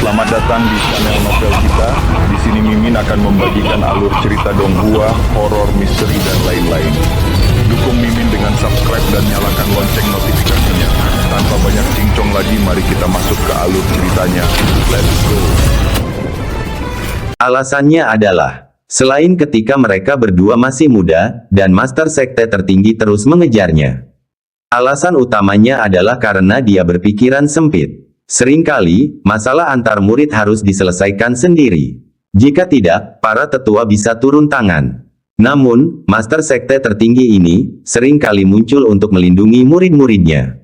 Selamat datang di channel novel kita. Di sini Mimin akan membagikan alur cerita donghua, horor, misteri, dan lain-lain. Dukung Mimin dengan subscribe dan nyalakan lonceng notifikasinya. Tanpa banyak cincong lagi, mari kita masuk ke alur ceritanya. Let's go. Alasannya adalah, selain ketika mereka berdua masih muda, dan Master Sekte tertinggi terus mengejarnya. Alasan utamanya adalah karena dia berpikiran sempit. Seringkali, masalah antar murid harus diselesaikan sendiri. Jika tidak, para tetua bisa turun tangan. Namun, Master Sekte tertinggi ini, seringkali muncul untuk melindungi murid-muridnya.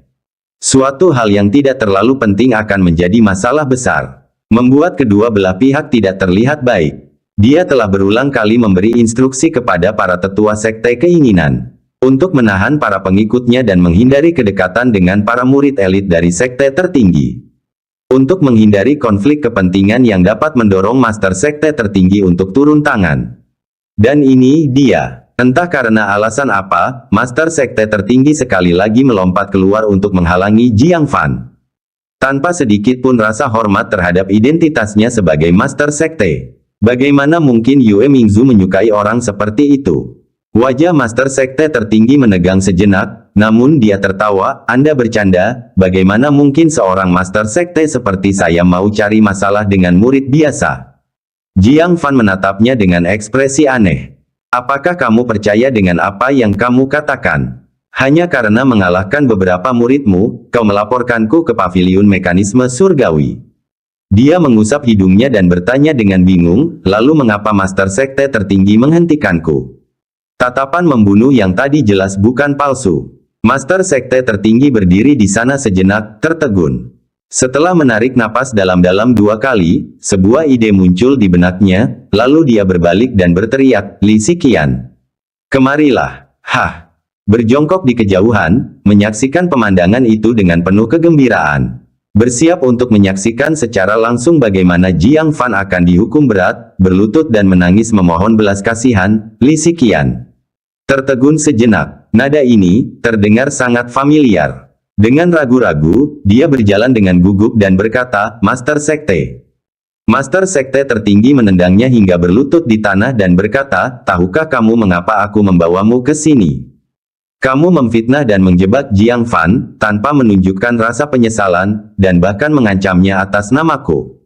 Suatu hal yang tidak terlalu penting akan menjadi masalah besar. Membuat kedua belah pihak tidak terlihat baik. Dia telah berulang kali memberi instruksi kepada para tetua sekte keinginan untuk menahan para pengikutnya dan menghindari kedekatan dengan para murid elit dari sekte tertinggi. Untuk menghindari konflik kepentingan yang dapat mendorong Master Sekte tertinggi untuk turun tangan. Dan ini dia. Entah karena alasan apa, Master Sekte tertinggi sekali lagi melompat keluar untuk menghalangi Jiang Fan. Tanpa sedikit pun rasa hormat terhadap identitasnya sebagai Master Sekte. Bagaimana mungkin Yue Mingzu menyukai orang seperti itu? Wajah Master Sekte tertinggi menegang sejenak, namun dia tertawa. Anda bercanda, bagaimana mungkin seorang Master Sekte seperti saya mau cari masalah dengan murid biasa? Jiang Fan menatapnya dengan ekspresi aneh. Apakah kamu percaya dengan apa yang kamu katakan? Hanya karena mengalahkan beberapa muridmu, kau melaporkanku ke paviliun mekanisme surgawi. Dia mengusap hidungnya dan bertanya dengan bingung, lalu mengapa Master Sekte tertinggi menghentikanku? Tatapan membunuh yang tadi jelas bukan palsu. Master Sekte tertinggi berdiri di sana sejenak, tertegun. Setelah menarik napas dalam-dalam 2 kali, sebuah ide muncul di benaknya, lalu dia berbalik dan berteriak, Li Xiqian. Kemarilah. Hah. Berjongkok di kejauhan, menyaksikan pemandangan itu dengan penuh kegembiraan. Bersiap untuk menyaksikan secara langsung bagaimana Jiang Fan akan dihukum berat, berlutut dan menangis memohon belas kasihan, Li Xiqian. Tertegun sejenak, nada ini terdengar sangat familiar. Dengan ragu-ragu, dia berjalan dengan gugup dan berkata, Master Sekte. Master Sekte tertinggi menendangnya hingga berlutut di tanah dan berkata, tahukah kamu mengapa aku membawamu ke sini? Kamu memfitnah dan menjebak Jiang Fan, tanpa menunjukkan rasa penyesalan, dan bahkan mengancamnya atas namaku.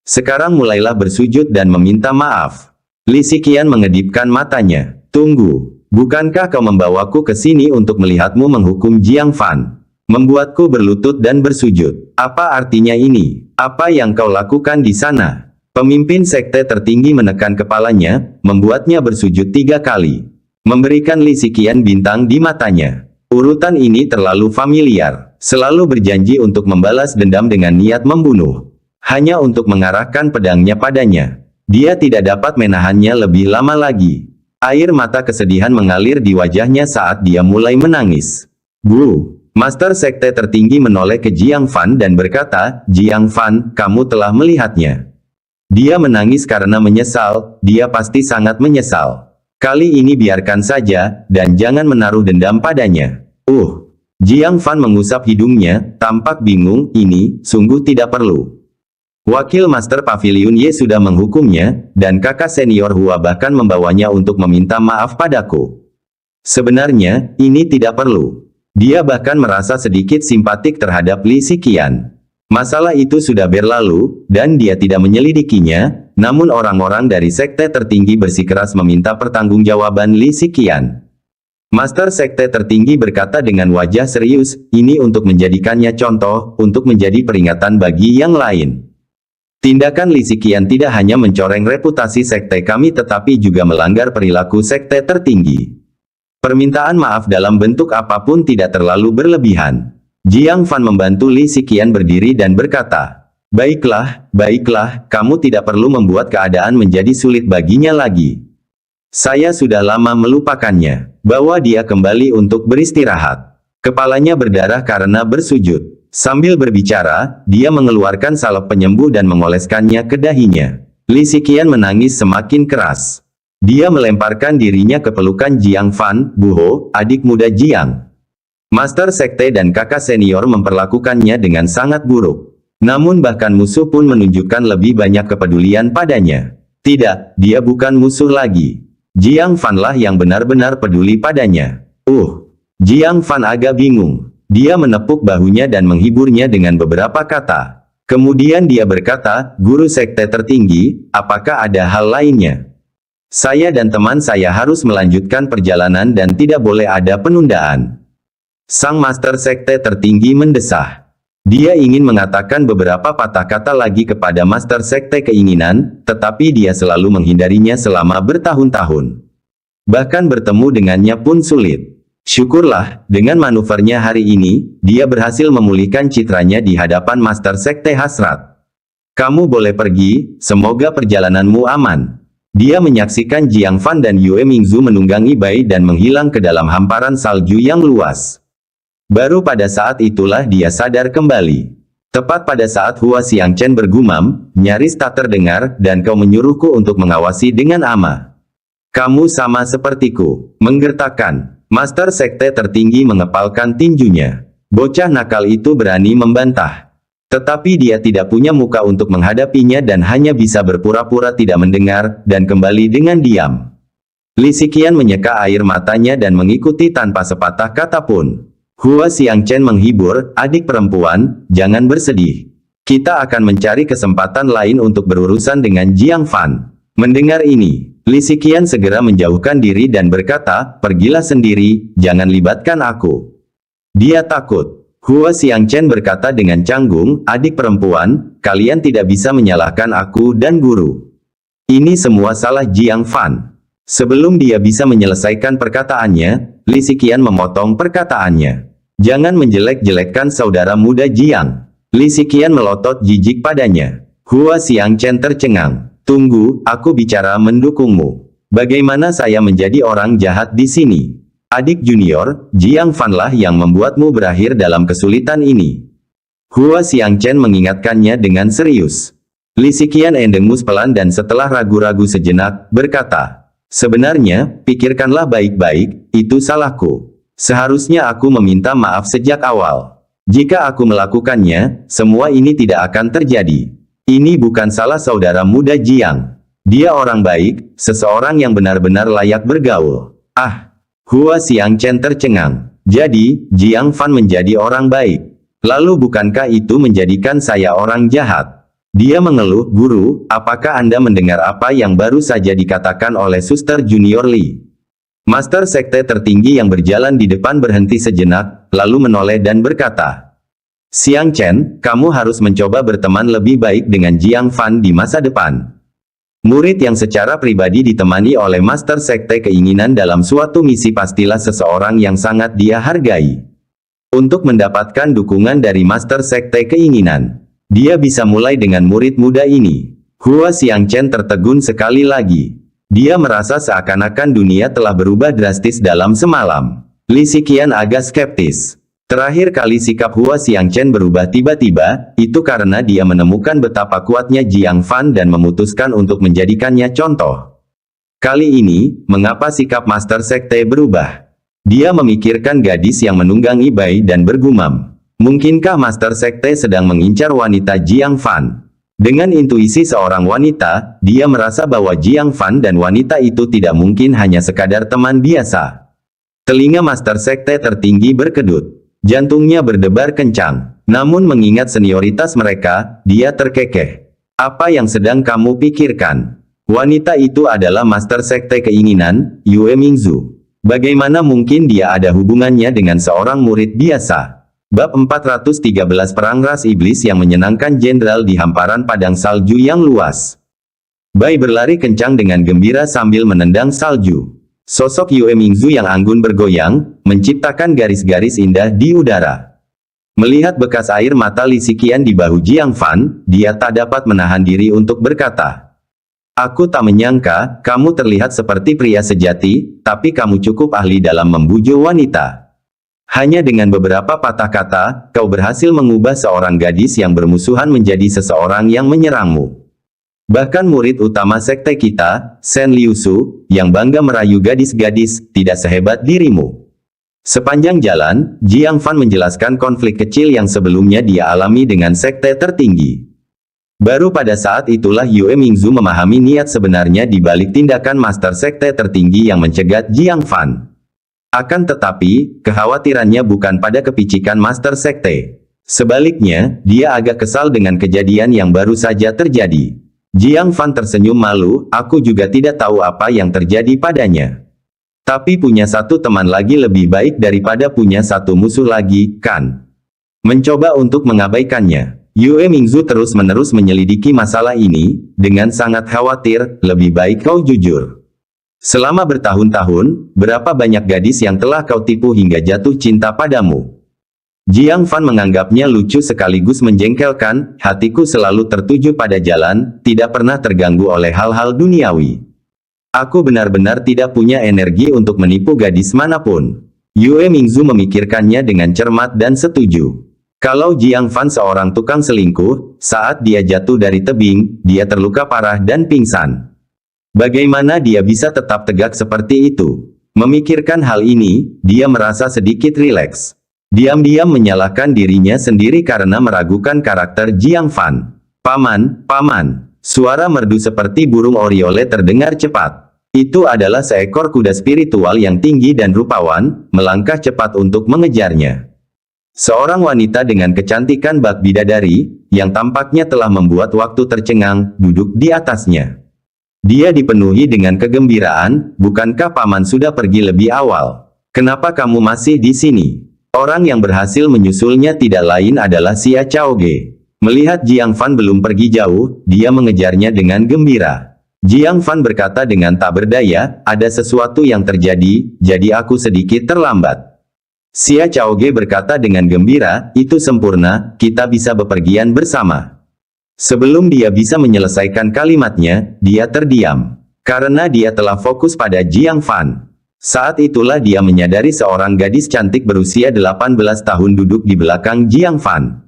Sekarang mulailah bersujud dan meminta maaf. Li Xiqian mengedipkan matanya. Tunggu. Bukankah kau membawaku ke sini untuk melihatmu menghukum Jiang Fan? Membuatku berlutut dan bersujud. Apa artinya ini? Apa yang kau lakukan di sana? Pemimpin sekte tertinggi menekan kepalanya, membuatnya bersujud 3 kali. Memberikan Li Xiqian bintang di matanya. Urutan ini terlalu familiar. Selalu berjanji untuk membalas dendam dengan niat membunuh. Hanya untuk mengarahkan pedangnya padanya. Dia tidak dapat menahannya lebih lama lagi. Air mata kesedihan mengalir di wajahnya saat dia mulai menangis. Bu, Master Sekte tertinggi menoleh ke Jiang Fan dan berkata, Jiang Fan, kamu telah melihatnya. Dia menangis karena menyesal, dia pasti sangat menyesal. Kali ini biarkan saja, dan jangan menaruh dendam padanya. Jiang Fan mengusap hidungnya, tampak bingung, ini, sungguh tidak perlu. Wakil Master Paviliun Ye sudah menghukumnya, dan kakak senior Hua bahkan membawanya untuk meminta maaf padaku. Sebenarnya, ini tidak perlu. Dia bahkan merasa sedikit simpatik terhadap Li Xiqian. Masalah itu sudah berlalu, dan dia tidak menyelidikinya, namun orang-orang dari sekte tertinggi bersikeras meminta pertanggungjawaban Li Xiqian. Master Sekte tertinggi berkata dengan wajah serius, ini untuk menjadikannya contoh, untuk menjadi peringatan bagi yang lain. Tindakan Li Xiqian tidak hanya mencoreng reputasi sekte kami tetapi juga melanggar perilaku sekte tertinggi. Permintaan maaf dalam bentuk apapun tidak terlalu berlebihan. Jiang Fan membantu Li Xiqian berdiri dan berkata, baiklah, kamu tidak perlu membuat keadaan menjadi sulit baginya lagi. Saya sudah lama melupakannya. Bawa dia kembali untuk beristirahat. Kepalanya berdarah karena bersujud. Sambil berbicara, dia mengeluarkan salep penyembuh dan mengoleskannya ke dahinya. Li Xiqian menangis semakin keras. Dia melemparkan dirinya ke pelukan Jiang Fan, Buho, adik muda Jiang. Master Sekte dan kakak senior memperlakukannya dengan sangat buruk. Namun bahkan musuh pun menunjukkan lebih banyak kepedulian padanya. Tidak, dia bukan musuh lagi. Jiang Fan lah yang benar-benar peduli padanya. Jiang Fan agak bingung. Dia menepuk bahunya dan menghiburnya dengan beberapa kata. Kemudian dia berkata, "Guru sekte tertinggi, apakah ada hal lainnya? Saya dan teman saya harus melanjutkan perjalanan dan tidak boleh ada penundaan." Sang master sekte tertinggi mendesah. Dia ingin mengatakan beberapa patah kata lagi kepada master sekte keinginan, tetapi dia selalu menghindarinya selama bertahun-tahun. Bahkan bertemu dengannya pun sulit. Syukurlah, dengan manuvernya hari ini, dia berhasil memulihkan citranya di hadapan master sekte hasrat. "Kamu boleh pergi, semoga perjalananmu aman." Dia menyaksikan Jiang Fan dan Yue Mingzu menunggangi Bai dan menghilang ke dalam hamparan salju yang luas. Baru pada saat itulah dia sadar kembali. Tepat pada saat Hua Xiangchen bergumam, "Nyaris tak terdengar, dan kau menyuruhku untuk mengawasi dengan ama. Kamu sama sepertiku." Menggertakkan, master sekte tertinggi mengepalkan tinjunya. Bocah nakal itu berani membantah. Tetapi dia tidak punya muka untuk menghadapinya dan hanya bisa berpura-pura tidak mendengar, dan kembali dengan diam. Li Xiqian menyeka air matanya dan mengikuti tanpa sepatah kata pun. Hua Xiangchen menghibur, "Adik perempuan, jangan bersedih. Kita akan mencari kesempatan lain untuk berurusan dengan Jiang Fan." Mendengar ini, Li Xiqian segera menjauhkan diri dan berkata, "Pergilah sendiri, jangan libatkan aku." Dia takut. Hua Xiangchen berkata dengan canggung, "Adik perempuan, kalian tidak bisa menyalahkan aku dan guru. Ini semua salah Jiang Fan." Sebelum dia bisa menyelesaikan perkataannya, Li Xiqian memotong perkataannya. "Jangan menjelek-jelekkan saudara muda Jiang." Li Xiqian melotot jijik padanya. Hua Xiangchen tercengang. "Tunggu, aku bicara mendukungmu. Bagaimana saya menjadi orang jahat di sini? Adik junior, Jiang Fan lah yang membuatmu berakhir dalam kesulitan ini." Hua Xiangchen mengingatkannya dengan serius. Li Xiqian endengus pelan dan setelah ragu-ragu sejenak, berkata, "Sebenarnya, pikirkanlah baik-baik, itu salahku. Seharusnya aku meminta maaf sejak awal. Jika aku melakukannya, semua ini tidak akan terjadi. Ini bukan salah saudara muda Jiang. Dia orang baik, seseorang yang benar-benar layak bergaul." Hua Xiangchen tercengang. "Jadi, Jiang Fan menjadi orang baik. Lalu bukankah itu menjadikan saya orang jahat?" Dia mengeluh, "Guru, apakah Anda mendengar apa yang baru saja dikatakan oleh Suster Junior Li?" Master sekte tertinggi yang berjalan di depan berhenti sejenak, lalu menoleh dan berkata, "Xiangchen, kamu harus mencoba berteman lebih baik dengan Jiang Fan di masa depan." Murid yang secara pribadi ditemani oleh master sekte keinginan dalam suatu misi pastilah seseorang yang sangat dia hargai. Untuk mendapatkan dukungan dari master sekte keinginan, dia bisa mulai dengan murid muda ini. Hua Xiangchen tertegun sekali lagi. Dia merasa seakan-akan dunia telah berubah drastis dalam semalam. Li Xiqian agak skeptis. Terakhir kali sikap Hua Xiangchen berubah tiba-tiba, itu karena dia menemukan betapa kuatnya Jiang Fan dan memutuskan untuk menjadikannya contoh. Kali ini, mengapa sikap Master Sekte berubah? Dia memikirkan gadis yang menunggangi Bai dan bergumam. Mungkinkah Master Sekte sedang mengincar wanita Jiang Fan? Dengan intuisi seorang wanita, dia merasa bahwa Jiang Fan dan wanita itu tidak mungkin hanya sekadar teman biasa. Telinga Master Sekte tertinggi berkedut. Jantungnya berdebar kencang. Namun mengingat senioritas mereka, dia terkekeh. "Apa yang sedang kamu pikirkan?" Wanita itu adalah Master Sekte keinginan, Yue Mingzu. Bagaimana mungkin dia ada hubungannya dengan seorang murid biasa? Bab 413 Perang Ras Iblis yang menyenangkan jenderal di hamparan padang salju yang luas. Bai berlari kencang dengan gembira sambil menendang salju. Sosok Yue Mingzu yang anggun bergoyang, menciptakan garis-garis indah di udara. Melihat bekas air mata Li Xiqian di bahu Jiang Fan, dia tak dapat menahan diri untuk berkata, "Aku tak menyangka, kamu terlihat seperti pria sejati, tapi kamu cukup ahli dalam membujuk wanita. Hanya dengan beberapa patah kata, kau berhasil mengubah seorang gadis yang bermusuhan menjadi seseorang yang menyerangmu. Bahkan murid utama sekte kita, Shen Liusu, yang bangga merayu gadis-gadis, tidak sehebat dirimu." Sepanjang jalan, Jiang Fan menjelaskan konflik kecil yang sebelumnya dia alami dengan sekte tertinggi. Baru pada saat itulah Yue Mingzu memahami niat sebenarnya di balik tindakan master sekte tertinggi yang mencegat Jiang Fan. Akan tetapi, kekhawatirannya bukan pada kepicikan master sekte. Sebaliknya, dia agak kesal dengan kejadian yang baru saja terjadi. Jiang Fan tersenyum malu, aku juga tidak tahu apa yang terjadi padanya. Tapi punya satu teman lagi lebih baik daripada punya satu musuh lagi, kan? Mencoba untuk mengabaikannya, Yue Mingzu terus-menerus menyelidiki masalah ini, dengan sangat khawatir, lebih baik kau jujur. Selama bertahun-tahun, berapa banyak gadis yang telah kau tipu hingga jatuh cinta padamu? Jiang Fan menganggapnya lucu sekaligus menjengkelkan, hatiku selalu tertuju pada jalan, tidak pernah terganggu oleh hal-hal duniawi. Aku benar-benar tidak punya energi untuk menipu gadis manapun. Yue Mingzu memikirkannya dengan cermat dan setuju. Kalau Jiang Fan seorang tukang selingkuh, saat dia jatuh dari tebing, dia terluka parah dan pingsan. Bagaimana dia bisa tetap tegak seperti itu? Memikirkan hal ini, dia merasa sedikit rileks. Diam-diam menyalahkan dirinya sendiri karena meragukan karakter Jiang Fan. Paman, paman. Suara merdu seperti burung oriole terdengar cepat. Itu adalah seekor kuda spiritual yang tinggi dan rupawan, melangkah cepat untuk mengejarnya. Seorang wanita dengan kecantikan bak bidadari, yang tampaknya telah membuat waktu tercengang, duduk di atasnya. Dia dipenuhi dengan kegembiraan, bukankah paman sudah pergi lebih awal? Kenapa kamu masih di sini? Orang yang berhasil menyusulnya tidak lain adalah Xia Chaoge. Melihat Jiang Fan belum pergi jauh, dia mengejarnya dengan gembira. Jiang Fan berkata dengan tak berdaya, ada sesuatu yang terjadi, jadi aku sedikit terlambat. Xia Chaoge berkata dengan gembira, itu sempurna, kita bisa bepergian bersama. Sebelum dia bisa menyelesaikan kalimatnya, dia terdiam. Karena dia telah fokus pada Jiang Fan. Saat itulah dia menyadari seorang gadis cantik berusia 18 tahun duduk di belakang Jiang Fan.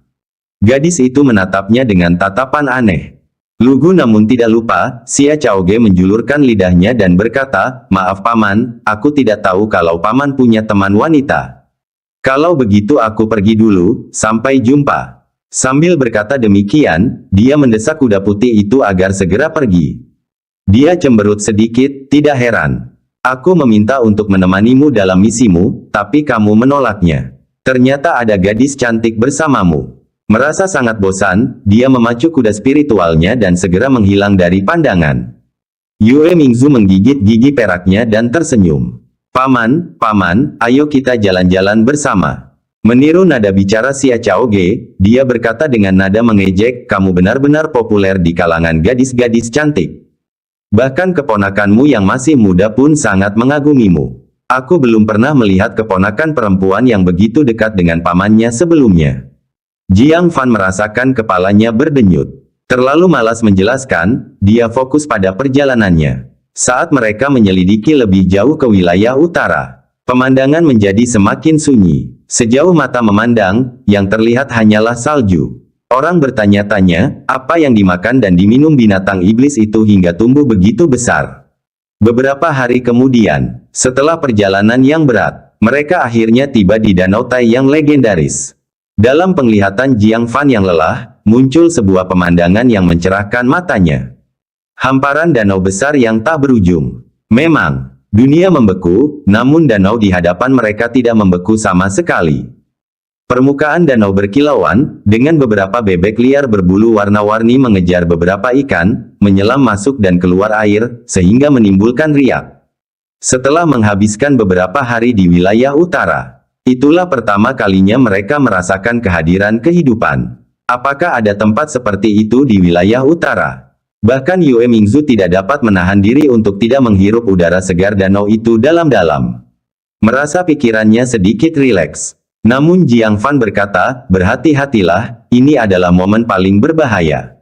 Gadis itu menatapnya dengan tatapan aneh. Lugu namun tidak lupa, Xia Chaoge menjulurkan lidahnya dan berkata, maaf paman, aku tidak tahu kalau paman punya teman wanita. Kalau begitu aku pergi dulu, sampai jumpa. Sambil berkata demikian, dia mendesak kuda putih itu agar segera pergi. Dia cemberut sedikit, tidak heran. Aku meminta untuk menemanimu dalam misimu, tapi kamu menolaknya. Ternyata ada gadis cantik bersamamu. Merasa sangat bosan, dia memacu kuda spiritualnya dan segera menghilang dari pandangan. Yue Mingzu menggigit gigi peraknya dan tersenyum. Paman, paman, ayo kita jalan-jalan bersama. Meniru nada bicara Xia Chaoge, dia berkata dengan nada mengejek, kamu benar-benar populer di kalangan gadis-gadis cantik. Bahkan keponakanmu yang masih muda pun sangat mengagumimu. Aku belum pernah melihat keponakan perempuan yang begitu dekat dengan pamannya sebelumnya. Jiang Fan merasakan kepalanya berdenyut. Terlalu malas menjelaskan, dia fokus pada perjalanannya. Saat mereka menyelidiki lebih jauh ke wilayah utara, pemandangan menjadi semakin sunyi. Sejauh mata memandang, yang terlihat hanyalah salju. Orang bertanya-tanya, apa yang dimakan dan diminum binatang iblis itu hingga tumbuh begitu besar. Beberapa hari kemudian, setelah perjalanan yang berat, mereka akhirnya tiba di Danau Tai yang legendaris. Dalam penglihatan Jiang Fan yang lelah, muncul sebuah pemandangan yang mencerahkan matanya. Hamparan danau besar yang tak berujung. Memang, dunia membeku, namun danau di hadapan mereka tidak membeku sama sekali. Permukaan danau berkilauan, dengan beberapa bebek liar berbulu warna-warni mengejar beberapa ikan, menyelam masuk dan keluar air, sehingga menimbulkan riak. Setelah menghabiskan beberapa hari di wilayah utara, itulah pertama kalinya mereka merasakan kehadiran kehidupan. Apakah ada tempat seperti itu di wilayah utara? Bahkan Yue Mingzu tidak dapat menahan diri untuk tidak menghirup udara segar danau itu dalam-dalam. Merasa pikirannya sedikit rileks. Namun Jiang Fan berkata, berhati-hatilah, ini adalah momen paling berbahaya.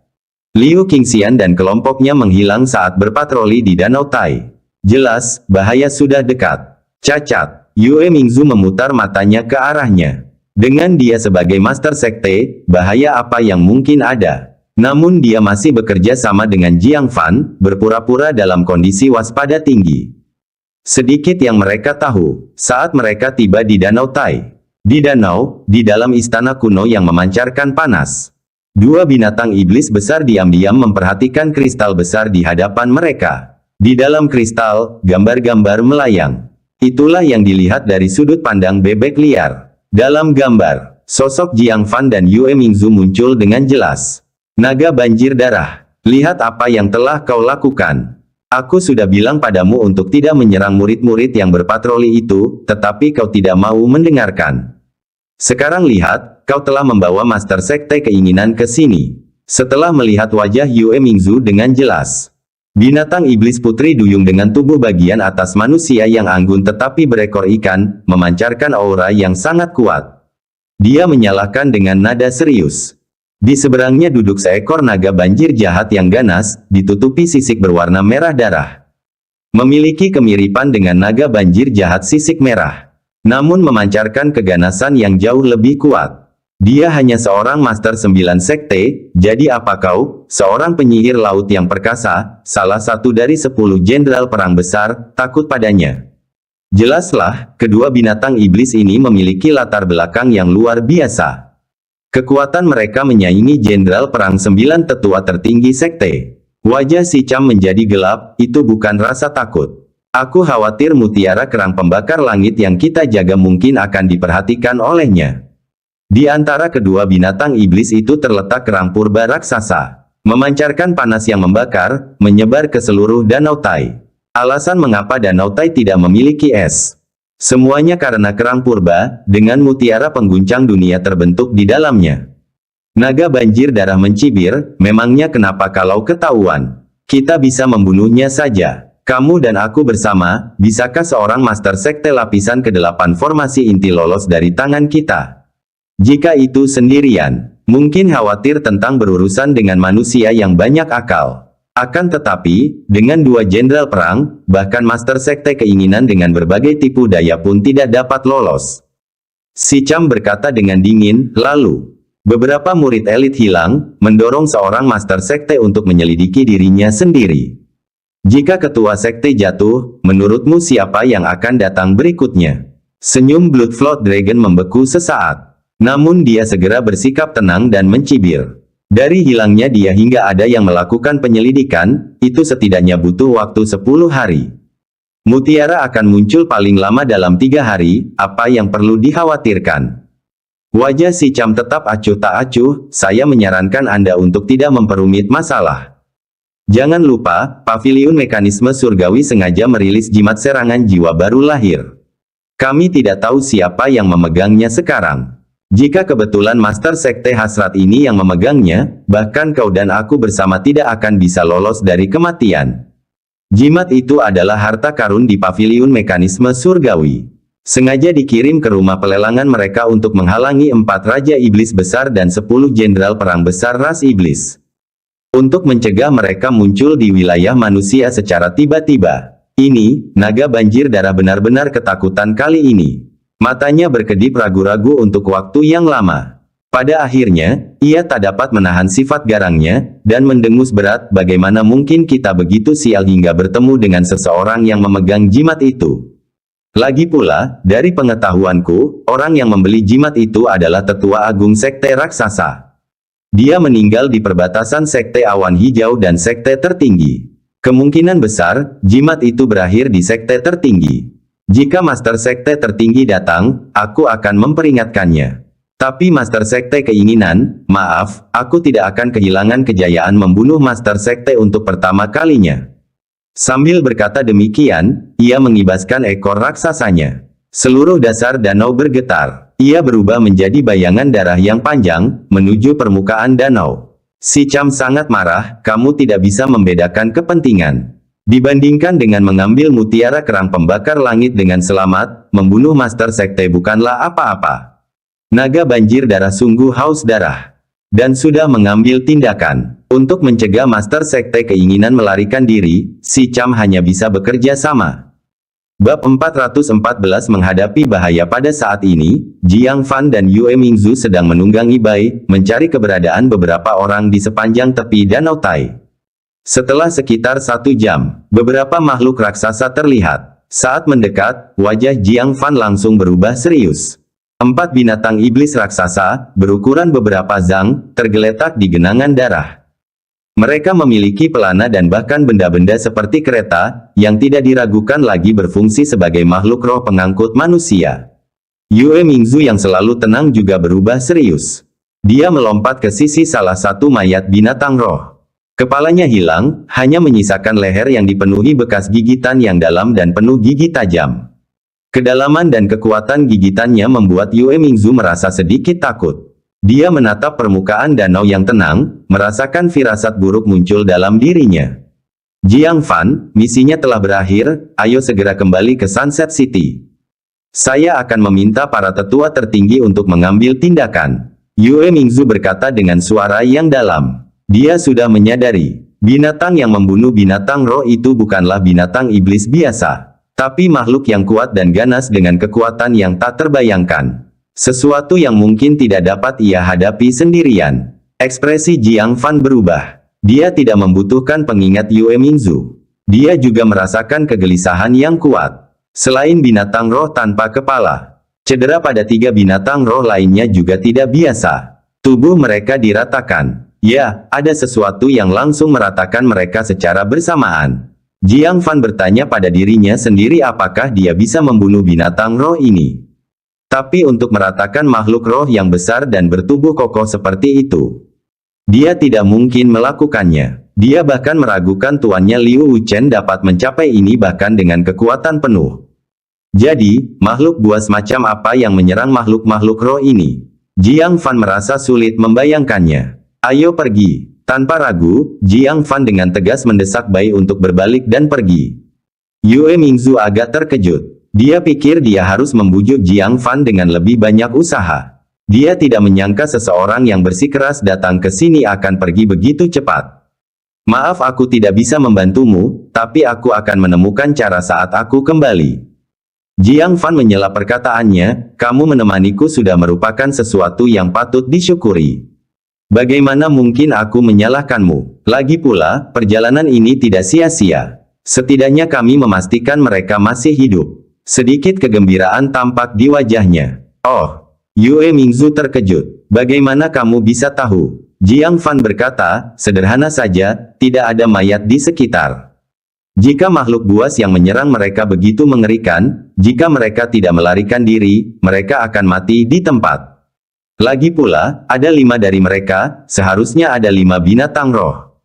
Liu Qingxian dan kelompoknya menghilang saat berpatroli di Danau Tai. Jelas, bahaya sudah dekat. Cacat, Yue Mingzu memutar matanya ke arahnya. Dengan dia sebagai master sekte, bahaya apa yang mungkin ada? Namun dia masih bekerja sama dengan Jiang Fan, berpura-pura dalam kondisi waspada tinggi. Sedikit yang mereka tahu, saat mereka tiba di Danau Tai. Di danau, di dalam istana kuno yang memancarkan panas. Dua binatang iblis besar diam-diam memperhatikan kristal besar di hadapan mereka. Di dalam kristal, gambar-gambar melayang. Itulah yang dilihat dari sudut pandang bebek liar. Dalam gambar, sosok Jiang Fan dan Yue Mingzu muncul dengan jelas. Naga banjir darah. Lihat apa yang telah kau lakukan. Aku sudah bilang padamu untuk tidak menyerang murid-murid yang berpatroli itu, tetapi kau tidak mau mendengarkan. Sekarang lihat, kau telah membawa Master Sekte Keinginan ke sini. Setelah melihat wajah Yue Mingzu dengan jelas. Binatang iblis putri duyung dengan tubuh bagian atas manusia yang anggun tetapi berekor ikan, memancarkan aura yang sangat kuat. Dia menyalahkan dengan nada serius. Di seberangnya duduk seekor naga banjir jahat yang ganas, ditutupi sisik berwarna merah darah. Memiliki kemiripan dengan naga banjir jahat sisik merah. Namun memancarkan keganasan yang jauh lebih kuat. Dia hanya seorang Master 9 Sekte, jadi apa kau, seorang penyihir laut yang perkasa, salah satu dari 10 jenderal perang besar, takut padanya? Jelaslah, kedua binatang iblis ini memiliki latar belakang yang luar biasa. Kekuatan mereka menyaingi jenderal perang 9 tetua tertinggi sekte. Wajah si Cham menjadi gelap, itu bukan rasa takut. Aku khawatir mutiara kerang pembakar langit yang kita jaga mungkin akan diperhatikan olehnya. Di antara kedua binatang iblis itu terletak kerang purba raksasa. Memancarkan panas yang membakar, menyebar ke seluruh Danau Tai. Alasan mengapa Danau Tai tidak memiliki es. Semuanya karena kerang purba, dengan mutiara pengguncang dunia terbentuk di dalamnya. Naga banjir darah mencibir, memangnya kenapa kalau ketahuan? Kita bisa membunuhnya saja. Kamu dan aku bersama, bisakah seorang Master Sekte lapisan ke-8 formasi inti lolos dari tangan kita? Jika itu sendirian, mungkin khawatir tentang berurusan dengan manusia yang banyak akal. Akan tetapi, dengan dua jenderal perang, bahkan Master Sekte Keinginan dengan berbagai tipu daya pun tidak dapat lolos. Si Cham berkata dengan dingin, lalu, beberapa murid elit hilang, mendorong seorang Master Sekte untuk menyelidiki dirinya sendiri. Jika ketua sekte jatuh, menurutmu siapa yang akan datang berikutnya? Senyum Bloodflood Dragon membeku sesaat. Namun dia segera bersikap tenang dan mencibir. Dari hilangnya dia hingga ada yang melakukan penyelidikan, itu setidaknya butuh waktu 10 hari. Mutiara akan muncul paling lama dalam 3 hari, apa yang perlu dikhawatirkan? Wajah si Cham tetap acuh tak acuh, saya menyarankan Anda untuk tidak memperumit masalah. Jangan lupa, Paviliun Mekanisme Surgawi sengaja merilis jimat serangan jiwa baru lahir. Kami tidak tahu siapa yang memegangnya sekarang. Jika kebetulan Master Sekte Hasrat ini yang memegangnya, bahkan kau dan aku bersama tidak akan bisa lolos dari kematian. Jimat itu adalah harta karun di Paviliun Mekanisme Surgawi. Sengaja dikirim ke rumah pelelangan mereka untuk menghalangi 4 Raja Iblis Besar dan 10 Jenderal Perang Besar Ras Iblis. Untuk mencegah mereka muncul di wilayah manusia secara tiba-tiba. Ini, naga banjir darah benar-benar ketakutan kali ini. Matanya berkedip ragu-ragu untuk waktu yang lama. Pada akhirnya, ia tak dapat menahan sifat garangnya, dan mendengus berat bagaimana mungkin kita begitu sial hingga bertemu dengan seseorang yang memegang jimat itu. Lagi pula, dari pengetahuanku, orang yang membeli jimat itu adalah tetua agung sekte raksasa. Dia meninggal di perbatasan sekte awan hijau dan sekte tertinggi. Kemungkinan besar, jimat itu berakhir di sekte tertinggi. Jika Master Sekte tertinggi datang, aku akan memperingatkannya. Tapi Master Sekte Keinginan, maaf, aku tidak akan kehilangan kejayaan membunuh Master Sekte untuk pertama kalinya. Sambil berkata demikian, ia mengibaskan ekor raksasanya. Seluruh dasar danau bergetar. Ia berubah menjadi bayangan darah yang panjang, menuju permukaan danau. Si Cham sangat marah, kamu tidak bisa membedakan kepentingan. Dibandingkan dengan mengambil mutiara kerang pembakar langit dengan selamat, membunuh Master Sekte bukanlah apa-apa. Naga banjir darah sungguh haus darah. Dan sudah mengambil tindakan. Untuk mencegah Master Sekte Keinginan melarikan diri, si Cham hanya bisa bekerja sama. Bab 414 menghadapi bahaya pada saat ini, Jiang Fan dan Yue Mingzu sedang menunggangi Bai, mencari keberadaan beberapa orang di sepanjang tepi Danau Tai. Setelah sekitar 1 jam, beberapa makhluk raksasa terlihat. Saat mendekat, wajah Jiang Fan langsung berubah serius. 4 binatang iblis raksasa, berukuran beberapa zang, tergeletak di genangan darah. Mereka memiliki pelana dan bahkan benda-benda seperti kereta, yang tidak diragukan lagi berfungsi sebagai makhluk roh pengangkut manusia. Yue Mingzu yang selalu tenang juga berubah serius. Dia melompat ke sisi salah satu mayat binatang roh. Kepalanya hilang, hanya menyisakan leher yang dipenuhi bekas gigitan yang dalam dan penuh gigi tajam. Kedalaman dan kekuatan gigitannya membuat Yue Mingzu merasa sedikit takut. Dia menatap permukaan danau yang tenang, merasakan firasat buruk muncul dalam dirinya. Jiang Fan, misinya telah berakhir, ayo segera kembali ke Sunset City. Saya akan meminta para tetua tertinggi untuk mengambil tindakan. Yue Mingzu berkata dengan suara yang dalam. Dia sudah menyadari, binatang yang membunuh binatang roh itu bukanlah binatang iblis biasa, tapi makhluk yang kuat dan ganas dengan kekuatan yang tak terbayangkan. Sesuatu yang mungkin tidak dapat ia hadapi sendirian. Ekspresi Jiang Fan berubah. Dia tidak membutuhkan pengingat Yue Mingzu. Dia juga merasakan kegelisahan yang kuat. Selain binatang roh tanpa kepala, cedera pada 3 binatang roh lainnya juga tidak biasa. Tubuh mereka diratakan. Ya, ada sesuatu yang langsung meratakan mereka secara bersamaan. Jiang Fan bertanya pada dirinya sendiri apakah dia bisa membunuh binatang roh ini. Tapi untuk meratakan makhluk roh yang besar dan bertubuh kokoh seperti itu, dia tidak mungkin melakukannya. Dia bahkan meragukan tuannya Liu Wuchen dapat mencapai ini bahkan dengan kekuatan penuh. Jadi, makhluk buas macam apa yang menyerang makhluk-makhluk roh ini? Jiang Fan merasa sulit membayangkannya. Ayo pergi. Tanpa ragu, Jiang Fan dengan tegas mendesak Bai untuk berbalik dan pergi. Yue Mingzu agak terkejut. Dia pikir dia harus membujuk Jiang Fan dengan lebih banyak usaha. Dia tidak menyangka seseorang yang bersikeras datang ke sini akan pergi begitu cepat. Maaf aku tidak bisa membantumu, tapi aku akan menemukan cara saat aku kembali. Jiang Fan menyela perkataannya, kamu menemaniku sudah merupakan sesuatu yang patut disyukuri. Bagaimana mungkin aku menyalahkanmu? Lagi pula, perjalanan ini tidak sia-sia. Setidaknya kami memastikan mereka masih hidup. Sedikit kegembiraan tampak di wajahnya. Oh, Yue Mingzu terkejut. Bagaimana kamu bisa tahu? Jiang Fan berkata, sederhana saja, tidak ada mayat di sekitar. Jika makhluk buas yang menyerang mereka begitu mengerikan, jika mereka tidak melarikan diri, mereka akan mati di tempat. Lagi pula, ada 5 dari mereka, seharusnya ada 5 binatang roh.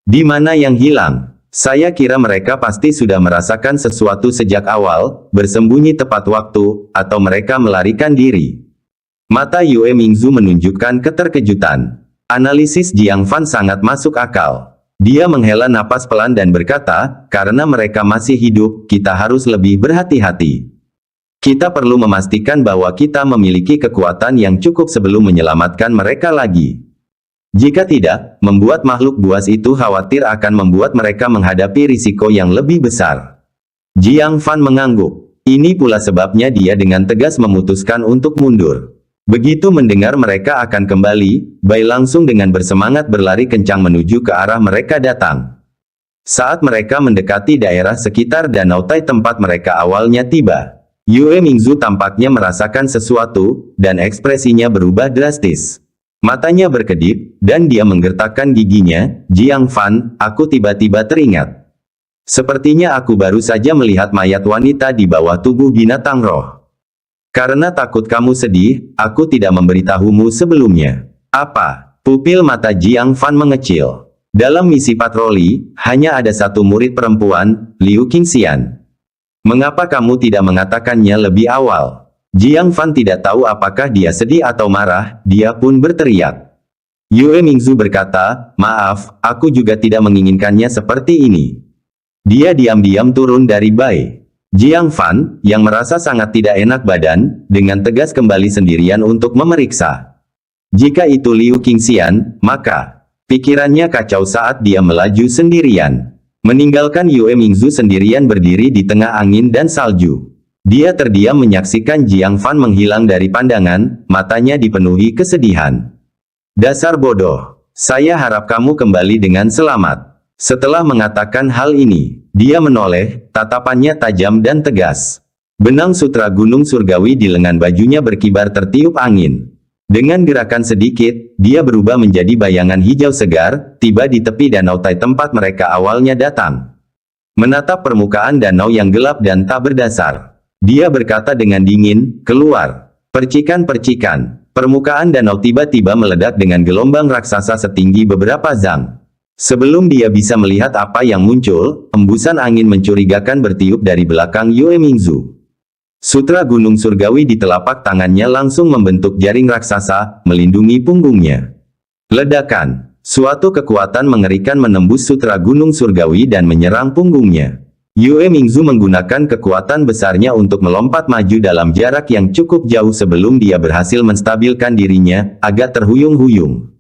Di mana yang hilang? Saya kira mereka pasti sudah merasakan sesuatu sejak awal, bersembunyi tepat waktu, atau mereka melarikan diri. Mata Yue Mingzu menunjukkan keterkejutan. Analisis Jiang Fan sangat masuk akal. Dia menghela napas pelan dan berkata, karena mereka masih hidup, kita harus lebih berhati-hati. Kita perlu memastikan bahwa kita memiliki kekuatan yang cukup sebelum menyelamatkan mereka lagi. Jika tidak, membuat makhluk buas itu khawatir akan membuat mereka menghadapi risiko yang lebih besar. Jiang Fan mengangguk. Ini pula sebabnya dia dengan tegas memutuskan untuk mundur. Begitu mendengar mereka akan kembali, Bai langsung dengan bersemangat berlari kencang menuju ke arah mereka datang. Saat mereka mendekati daerah sekitar Danau Tai tempat mereka awalnya tiba, Yue Mingzu tampaknya merasakan sesuatu, dan ekspresinya berubah drastis. Matanya berkedip, dan dia menggertakkan giginya. Jiang Fan, aku tiba-tiba teringat. Sepertinya aku baru saja melihat mayat wanita di bawah tubuh binatang roh. Karena takut kamu sedih, aku tidak memberitahumu sebelumnya. Apa? Pupil mata Jiang Fan mengecil. Dalam misi patroli, hanya ada 1 murid perempuan, Liu Qingxian. Mengapa kamu tidak mengatakannya lebih awal? Jiang Fan tidak tahu apakah dia sedih atau marah, dia pun berteriak. Yue Mingzu berkata, maaf, aku juga tidak menginginkannya seperti ini. Dia diam-diam turun dari Bai. Jiang Fan, yang merasa sangat tidak enak badan, dengan tegas kembali sendirian untuk memeriksa. Jika itu Liu Qingxian, maka pikirannya kacau saat dia melaju sendirian. Meninggalkan Yue Mingzu sendirian berdiri di tengah angin dan salju. Dia terdiam menyaksikan Jiang Fan menghilang dari pandangan, matanya dipenuhi kesedihan. Dasar bodoh. Saya harap kamu kembali dengan selamat. Setelah mengatakan hal ini, dia menoleh, tatapannya tajam dan tegas. Benang sutra gunung surgawi di lengan bajunya berkibar tertiup angin. Dengan gerakan sedikit, dia berubah menjadi bayangan hijau segar, tiba di tepi danau Tai tempat mereka awalnya datang. Menatap permukaan danau yang gelap dan tak berdasar, dia berkata dengan dingin, "Keluar." Percikan-percikan, permukaan danau tiba-tiba meledak dengan gelombang raksasa setinggi beberapa zang. Sebelum dia bisa melihat apa yang muncul, embusan angin mencurigakan bertiup dari belakang Yue Mingzu. Sutra gunung surgawi di telapak tangannya langsung membentuk jaring raksasa, melindungi punggungnya. Ledakan, suatu kekuatan mengerikan menembus sutra gunung surgawi dan menyerang punggungnya. Yue Mingzu menggunakan kekuatan besarnya untuk melompat maju dalam jarak yang cukup jauh sebelum dia berhasil menstabilkan dirinya, agak terhuyung-huyung.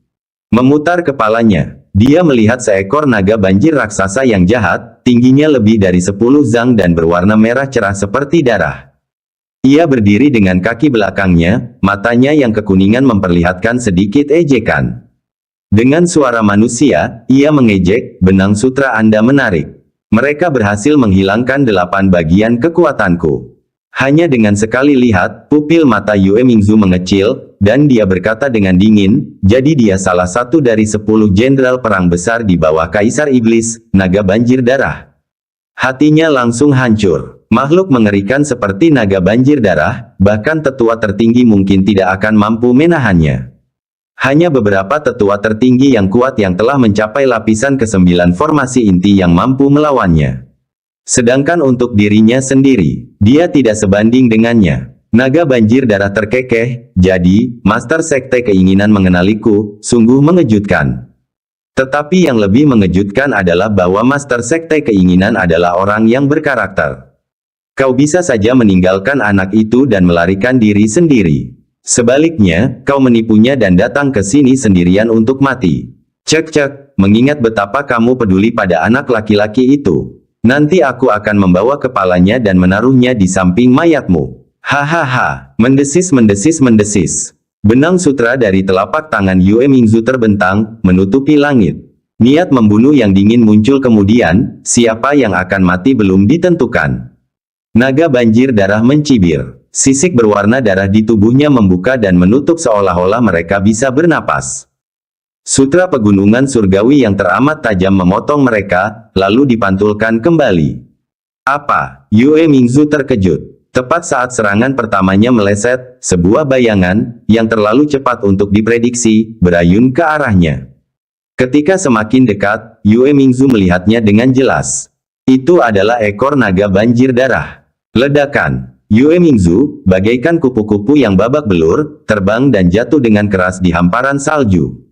Memutar kepalanya, dia melihat seekor naga banjir raksasa yang jahat, tingginya lebih dari 10 zang dan berwarna merah cerah seperti darah. Ia berdiri dengan kaki belakangnya, matanya yang kekuningan memperlihatkan sedikit ejekan. Dengan suara manusia, ia mengejek, "Benang sutra Anda menarik. Mereka berhasil menghilangkan 8 bagian kekuatanku." Hanya dengan sekali lihat, pupil mata Yue Mingzu mengecil, dan dia berkata dengan dingin, "Jadi dia salah satu dari 10 jenderal perang besar di bawah Kaisar Iblis, naga banjir darah." Hatinya langsung hancur. Makhluk mengerikan seperti naga banjir darah, bahkan tetua tertinggi mungkin tidak akan mampu menahannya. Hanya beberapa tetua tertinggi yang kuat yang telah mencapai lapisan ke-9 formasi inti yang mampu melawannya. Sedangkan untuk dirinya sendiri, dia tidak sebanding dengannya. Naga banjir darah terkekeh, "Jadi, Master Sekte keinginan mengenaliku, sungguh mengejutkan." Tetapi yang lebih mengejutkan adalah bahwa Master Sekte keinginan adalah orang yang berkarakter. Kau bisa saja meninggalkan anak itu dan melarikan diri sendiri. Sebaliknya, kau menipunya dan datang ke sini sendirian untuk mati. Cek-cek, mengingat betapa kamu peduli pada anak laki-laki itu. Nanti aku akan membawa kepalanya dan menaruhnya di samping mayatmu. Hahaha, mendesis. Benang sutra dari telapak tangan Yue Mingzu terbentang, menutupi langit. Niat membunuh yang dingin muncul kemudian, siapa yang akan mati belum ditentukan. Naga banjir darah mencibir. Sisik berwarna darah di tubuhnya membuka dan menutup seolah-olah mereka bisa bernapas. Sutra pegunungan surgawi yang teramat tajam memotong mereka, lalu dipantulkan kembali. Apa? Yue Mingzu terkejut. Tepat saat serangan pertamanya meleset, sebuah bayangan, yang terlalu cepat untuk diprediksi, berayun ke arahnya. Ketika semakin dekat, Yue Mingzu melihatnya dengan jelas. Itu adalah ekor naga banjir darah. Ledakan. Yue Mingzu, bagaikan kupu-kupu yang babak belur, terbang dan jatuh dengan keras di hamparan salju.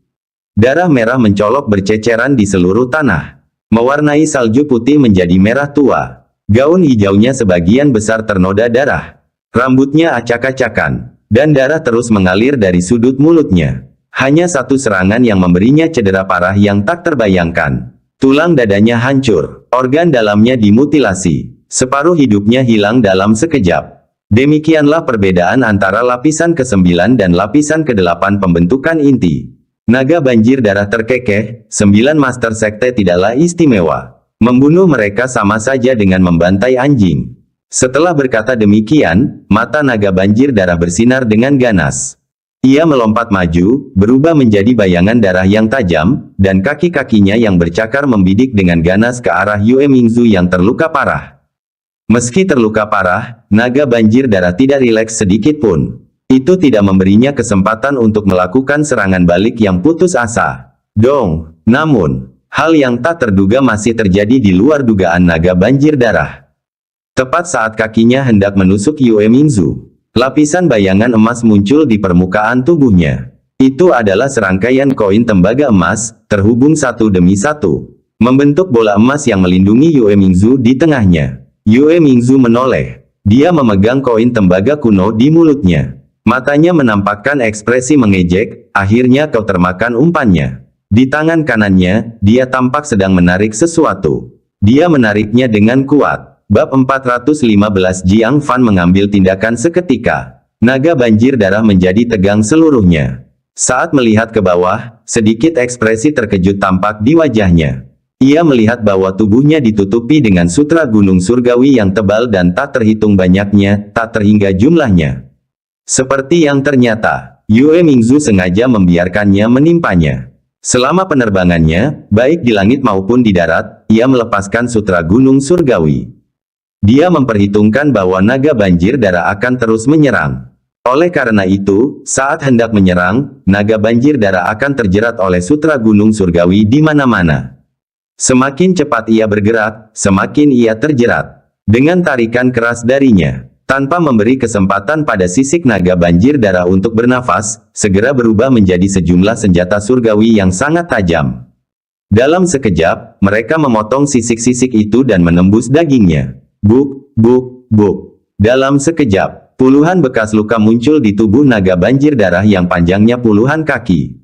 Darah merah mencolok berceceran di seluruh tanah. Mewarnai salju putih menjadi merah tua. Gaun hijaunya sebagian besar ternoda darah. Rambutnya acak-acakan. Dan darah terus mengalir dari sudut mulutnya. Hanya satu serangan yang memberinya cedera parah yang tak terbayangkan. Tulang dadanya hancur. Organ dalamnya dimutilasi. Separuh hidupnya hilang dalam sekejap. Demikianlah perbedaan antara lapisan ke-9 dan lapisan ke-8 pembentukan inti. Naga banjir darah terkekeh, 9 Master Sekte tidaklah istimewa. Membunuh mereka sama saja dengan membantai anjing. Setelah berkata demikian, mata naga banjir darah bersinar dengan ganas. Ia melompat maju, berubah menjadi bayangan darah yang tajam, dan kaki-kakinya yang bercakar membidik dengan ganas ke arah Yue Mingzu yang terluka parah. Meski terluka parah, naga banjir darah tidak rileks sedikit pun. Itu tidak memberinya kesempatan untuk melakukan serangan balik yang putus asa. Dong! Namun, hal yang tak terduga masih terjadi di luar dugaan naga banjir darah. Tepat saat kakinya hendak menusuk Yue Mingzu, lapisan bayangan emas muncul di permukaan tubuhnya. Itu adalah serangkaian koin tembaga emas, terhubung satu demi satu. Membentuk bola emas yang melindungi Yue Mingzu di tengahnya. Yue Mingzu menoleh. Dia memegang koin tembaga kuno di mulutnya. Matanya menampakkan ekspresi mengejek, akhirnya kau termakan umpannya. Di tangan kanannya, dia tampak sedang menarik sesuatu. Dia menariknya dengan kuat. Bab 415 Jiang Fan mengambil tindakan seketika. Naga banjir darah menjadi tegang seluruhnya. Saat melihat ke bawah, sedikit ekspresi terkejut tampak di wajahnya. Ia melihat bahwa tubuhnya ditutupi dengan sutra gunung surgawi yang tebal dan tak terhitung banyaknya, tak terhingga jumlahnya. Seperti yang ternyata, Yue Mingzu sengaja membiarkannya menimpanya. Selama penerbangannya, baik di langit maupun di darat, ia melepaskan sutra gunung surgawi. Dia memperhitungkan bahwa naga banjir darah akan terus menyerang. Oleh karena itu, saat hendak menyerang, naga banjir darah akan terjerat oleh sutra gunung surgawi di mana-mana. Semakin cepat ia bergerak, semakin ia terjerat. Dengan tarikan keras darinya, tanpa memberi kesempatan pada sisik naga banjir darah untuk bernafas, segera berubah menjadi sejumlah senjata surgawi yang sangat tajam. Dalam sekejap, mereka memotong sisik-sisik itu dan menembus dagingnya. Buk, buk, buk. Dalam sekejap, puluhan bekas luka muncul di tubuh naga banjir darah yang panjangnya puluhan kaki.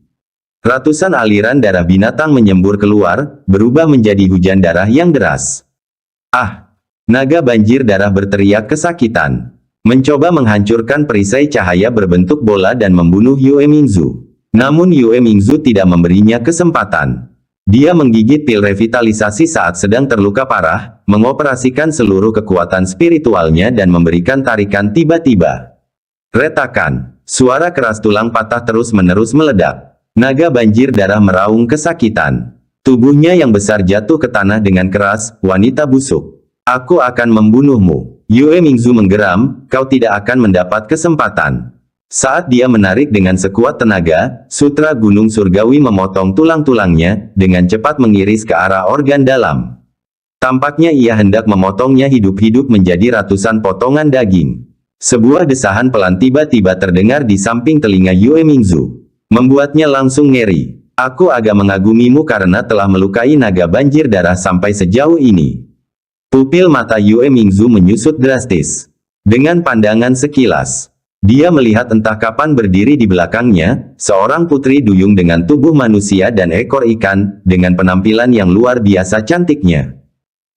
Ratusan aliran darah binatang menyembur keluar, berubah menjadi hujan darah yang deras. Ah! Naga banjir darah berteriak kesakitan. Mencoba menghancurkan perisai cahaya berbentuk bola dan membunuh Yue Mingzu. Namun Yue Mingzu tidak memberinya kesempatan. Dia menggigit pil revitalisasi saat sedang terluka parah, mengoperasikan seluruh kekuatan spiritualnya dan memberikan tarikan tiba-tiba. Retakan. Suara keras tulang patah terus-menerus meledak. Naga banjir darah meraung kesakitan. Tubuhnya yang besar jatuh ke tanah dengan keras, wanita busuk. Aku akan membunuhmu. Yue Mingzu menggeram, kau tidak akan mendapat kesempatan. Saat dia menarik dengan sekuat tenaga, sutra gunung surgawi memotong tulang-tulangnya, dengan cepat mengiris ke arah organ dalam. Tampaknya ia hendak memotongnya hidup-hidup menjadi ratusan potongan daging. Sebuah desahan pelan tiba-tiba terdengar di samping telinga Yue Mingzu. Membuatnya langsung ngeri. Aku agak mengagumimu karena telah melukai naga banjir darah sampai sejauh ini. Pupil mata Yue Mingzu menyusut drastis. Dengan pandangan sekilas, dia melihat entah kapan berdiri di belakangnya, seorang putri duyung dengan tubuh manusia dan ekor ikan, dengan penampilan yang luar biasa cantiknya.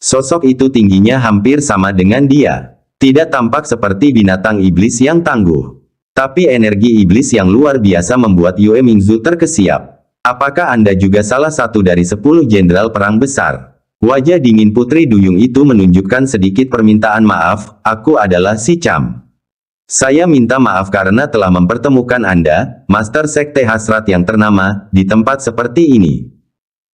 Sosok itu tingginya hampir sama dengan dia. Tidak tampak seperti binatang iblis yang tangguh. Tapi energi iblis yang luar biasa membuat Yue Mingzu terkesiap. Apakah Anda juga salah satu dari 10 jenderal perang besar? Wajah dingin putri duyung itu menunjukkan sedikit permintaan maaf, aku adalah Si Cham. Saya minta maaf karena telah mempertemukan Anda, Master Sekte Hasrat yang ternama, di tempat seperti ini.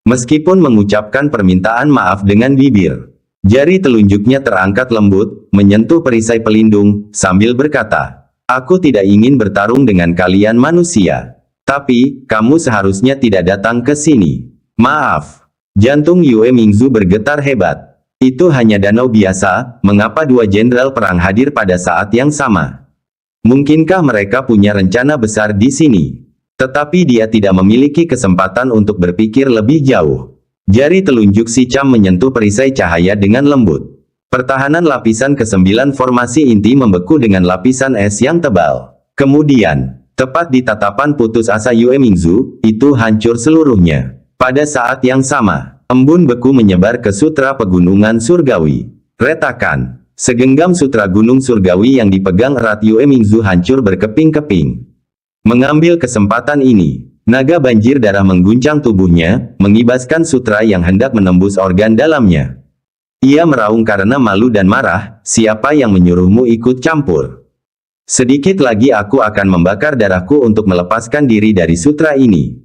Meskipun mengucapkan permintaan maaf dengan bibir, jari telunjuknya terangkat lembut, menyentuh perisai pelindung, sambil berkata, aku tidak ingin bertarung dengan kalian manusia. Tapi, kamu seharusnya tidak datang ke sini. Maaf. Jantung Yue Mingzu bergetar hebat. Itu hanya danau biasa, mengapa dua jenderal perang hadir pada saat yang sama? Mungkinkah mereka punya rencana besar di sini? Tetapi dia tidak memiliki kesempatan untuk berpikir lebih jauh. Jari telunjuk Si Cham menyentuh perisai cahaya dengan lembut. Pertahanan lapisan ke-9 formasi inti membeku dengan lapisan es yang tebal. Kemudian, tepat di tatapan putus asa Yue Mingzu, itu hancur seluruhnya. Pada saat yang sama, embun beku menyebar ke sutra pegunungan surgawi. Retakan. Segenggam sutra gunung surgawi yang dipegang erat Yue Mingzu hancur berkeping-keping. Mengambil kesempatan ini, naga banjir darah mengguncang tubuhnya, mengibaskan sutra yang hendak menembus organ dalamnya. Ia meraung karena malu dan marah, siapa yang menyuruhmu ikut campur? Sedikit lagi aku akan membakar darahku untuk melepaskan diri dari sutra ini.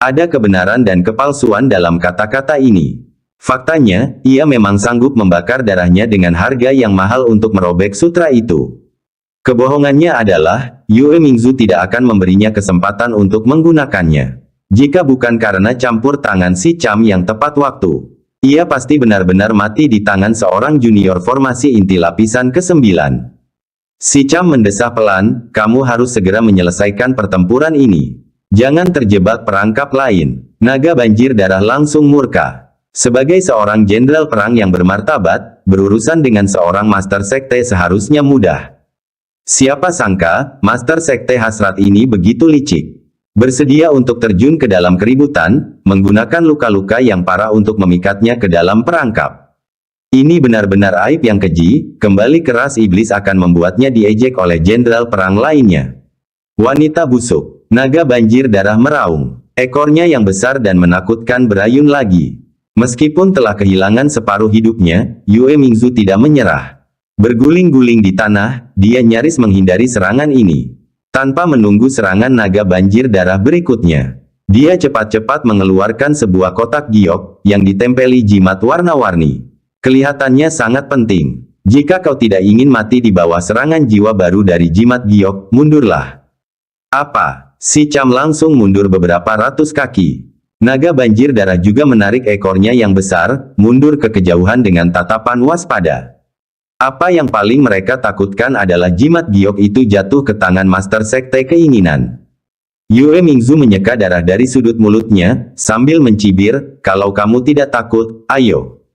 Ada kebenaran dan kepalsuan dalam kata-kata ini. Faktanya, ia memang sanggup membakar darahnya dengan harga yang mahal untuk merobek sutra itu. Kebohongannya adalah, Yue Mingzu tidak akan memberinya kesempatan untuk menggunakannya. Jika bukan karena campur tangan Si Cham yang tepat waktu, ia pasti benar-benar mati di tangan seorang junior formasi inti lapisan ke-9. Si Cham mendesah pelan, kamu harus segera menyelesaikan pertempuran ini. Jangan terjebak perangkap lain. Naga banjir darah langsung murka. Sebagai seorang jenderal perang yang bermartabat, berurusan dengan seorang Master Sekte seharusnya mudah. Siapa sangka, Master Sekte Hasrat ini begitu licik. Bersedia untuk terjun ke dalam keributan, menggunakan luka-luka yang parah untuk memikatnya ke dalam perangkap. Ini benar-benar aib yang keji, kembali keras iblis akan membuatnya diejek oleh jenderal perang lainnya. Wanita busuk, naga banjir darah meraung. Ekornya yang besar dan menakutkan berayun lagi. Meskipun telah kehilangan separuh hidupnya, Yue Mingzu tidak menyerah. Berguling-guling di tanah, dia nyaris menghindari serangan ini. Tanpa menunggu serangan naga banjir darah berikutnya, dia cepat-cepat mengeluarkan sebuah kotak giok yang ditempeli jimat warna-warni. Kelihatannya sangat penting. Jika kau tidak ingin mati di bawah serangan jiwa baru dari jimat giok, mundurlah. Apa? Si Cham langsung mundur beberapa ratus kaki. Naga banjir darah juga menarik ekornya yang besar, mundur ke kejauhan dengan tatapan waspada. Apa yang paling mereka takutkan adalah jimat giok itu jatuh ke tangan Master Sekte Keinginan. Yue Mingzu menyeka darah dari sudut mulutnya, sambil mencibir, "Kalau kamu tidak takut, ayo."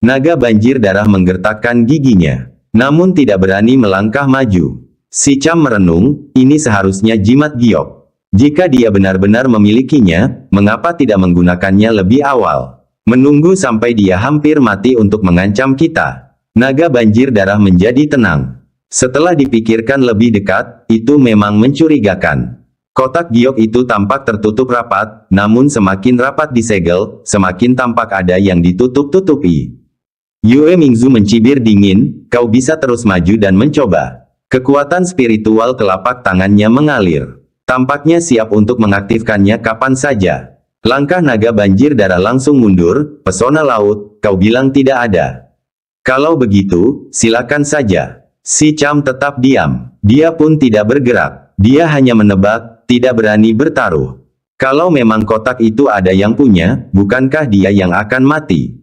Naga banjir darah menggertakkan giginya, namun tidak berani melangkah maju. Si Cham merenung, ini seharusnya jimat giok. Jika dia benar-benar memilikinya, mengapa tidak menggunakannya lebih awal? Menunggu sampai dia hampir mati untuk mengancam kita. Naga banjir darah menjadi tenang. Setelah dipikirkan lebih dekat, itu memang mencurigakan. Kotak giok itu tampak tertutup rapat, namun semakin rapat disegel, semakin tampak ada yang ditutup-tutupi. Yue Mingzu mencibir dingin, "Kau bisa terus maju dan mencoba." Kekuatan spiritual telapak tangannya mengalir. Tampaknya siap untuk mengaktifkannya kapan saja. Langkah naga banjir darah langsung mundur, "Pesona laut, kau bilang tidak ada. Kalau begitu, silakan saja." Si Cham tetap diam. Dia pun tidak bergerak. Dia hanya menebak, tidak berani bertaruh. Kalau memang kotak itu ada yang punya, bukankah dia yang akan mati?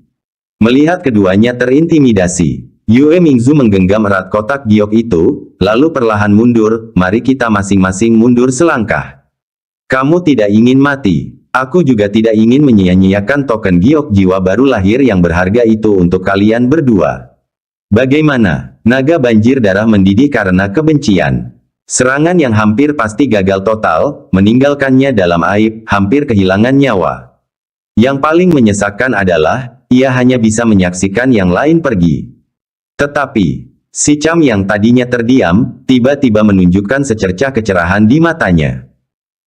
Melihat keduanya terintimidasi, Yue Mingzu menggenggam erat kotak giok itu, lalu perlahan mundur. "Mari kita masing-masing mundur selangkah. Kamu tidak ingin mati. Aku juga tidak ingin menyia-nyiakan token giok jiwa baru lahir yang berharga itu untuk kalian berdua." Bagaimana? Naga banjir darah mendidih karena kebencian. Serangan yang hampir pasti gagal total, meninggalkannya dalam aib, hampir kehilangan nyawa. Yang paling menyesakkan adalah, ia hanya bisa menyaksikan yang lain pergi. Tetapi, si Cham yang tadinya terdiam, tiba-tiba menunjukkan secercah kecerahan di matanya.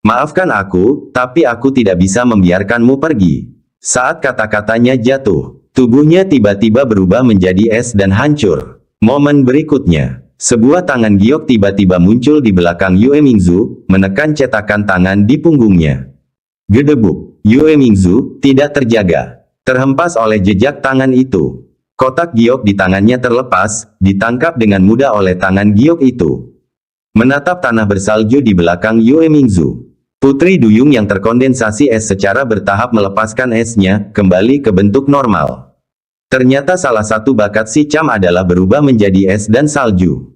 "Maafkan aku, tapi aku tidak bisa membiarkanmu pergi." Saat kata-katanya jatuh, tubuhnya tiba-tiba berubah menjadi es dan hancur. Momen berikutnya, sebuah tangan giok tiba-tiba muncul di belakang Yue Mingzu, menekan cetakan tangan di punggungnya. Gedebuk, Yue Mingzu tidak terjaga, terhempas oleh jejak tangan itu. Kotak giok di tangannya terlepas, ditangkap dengan mudah oleh tangan giok itu. Menatap tanah bersalju di belakang Yue Mingzu, putri duyung yang terkondensasi es secara bertahap melepaskan esnya, kembali ke bentuk normal. Ternyata salah satu bakat si Cham adalah berubah menjadi es dan salju.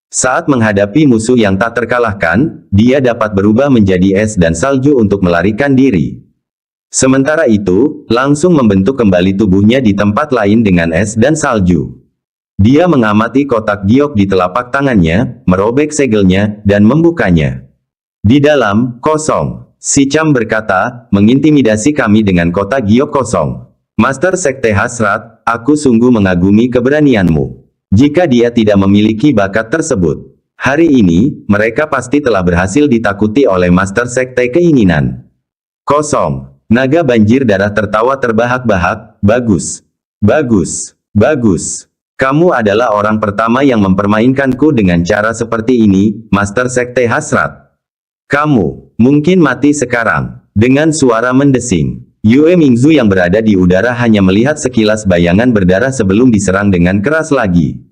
Saat menghadapi musuh yang tak terkalahkan, dia dapat berubah menjadi es dan salju untuk melarikan diri. Sementara itu, langsung membentuk kembali tubuhnya di tempat lain dengan es dan salju. Dia mengamati kotak giok di telapak tangannya, merobek segelnya, dan membukanya. Di dalam, kosong. Si Cham berkata, "Mengintimidasi kami dengan kotak giok kosong. Master Sekte Hasrat, aku sungguh mengagumi keberanianmu. Jika dia tidak memiliki bakat tersebut, hari ini, mereka pasti telah berhasil ditakuti oleh Master Sekte Keinginan." Kosong. Naga banjir darah tertawa terbahak-bahak, "Bagus. Bagus. Bagus. Kamu adalah orang pertama yang mempermainkanku dengan cara seperti ini, Master Sekte Hasrat. Kamu mungkin mati sekarang." Dengan suara mendesing, Yue Mingzu yang berada di udara hanya melihat sekilas bayangan berdarah sebelum diserang dengan keras lagi.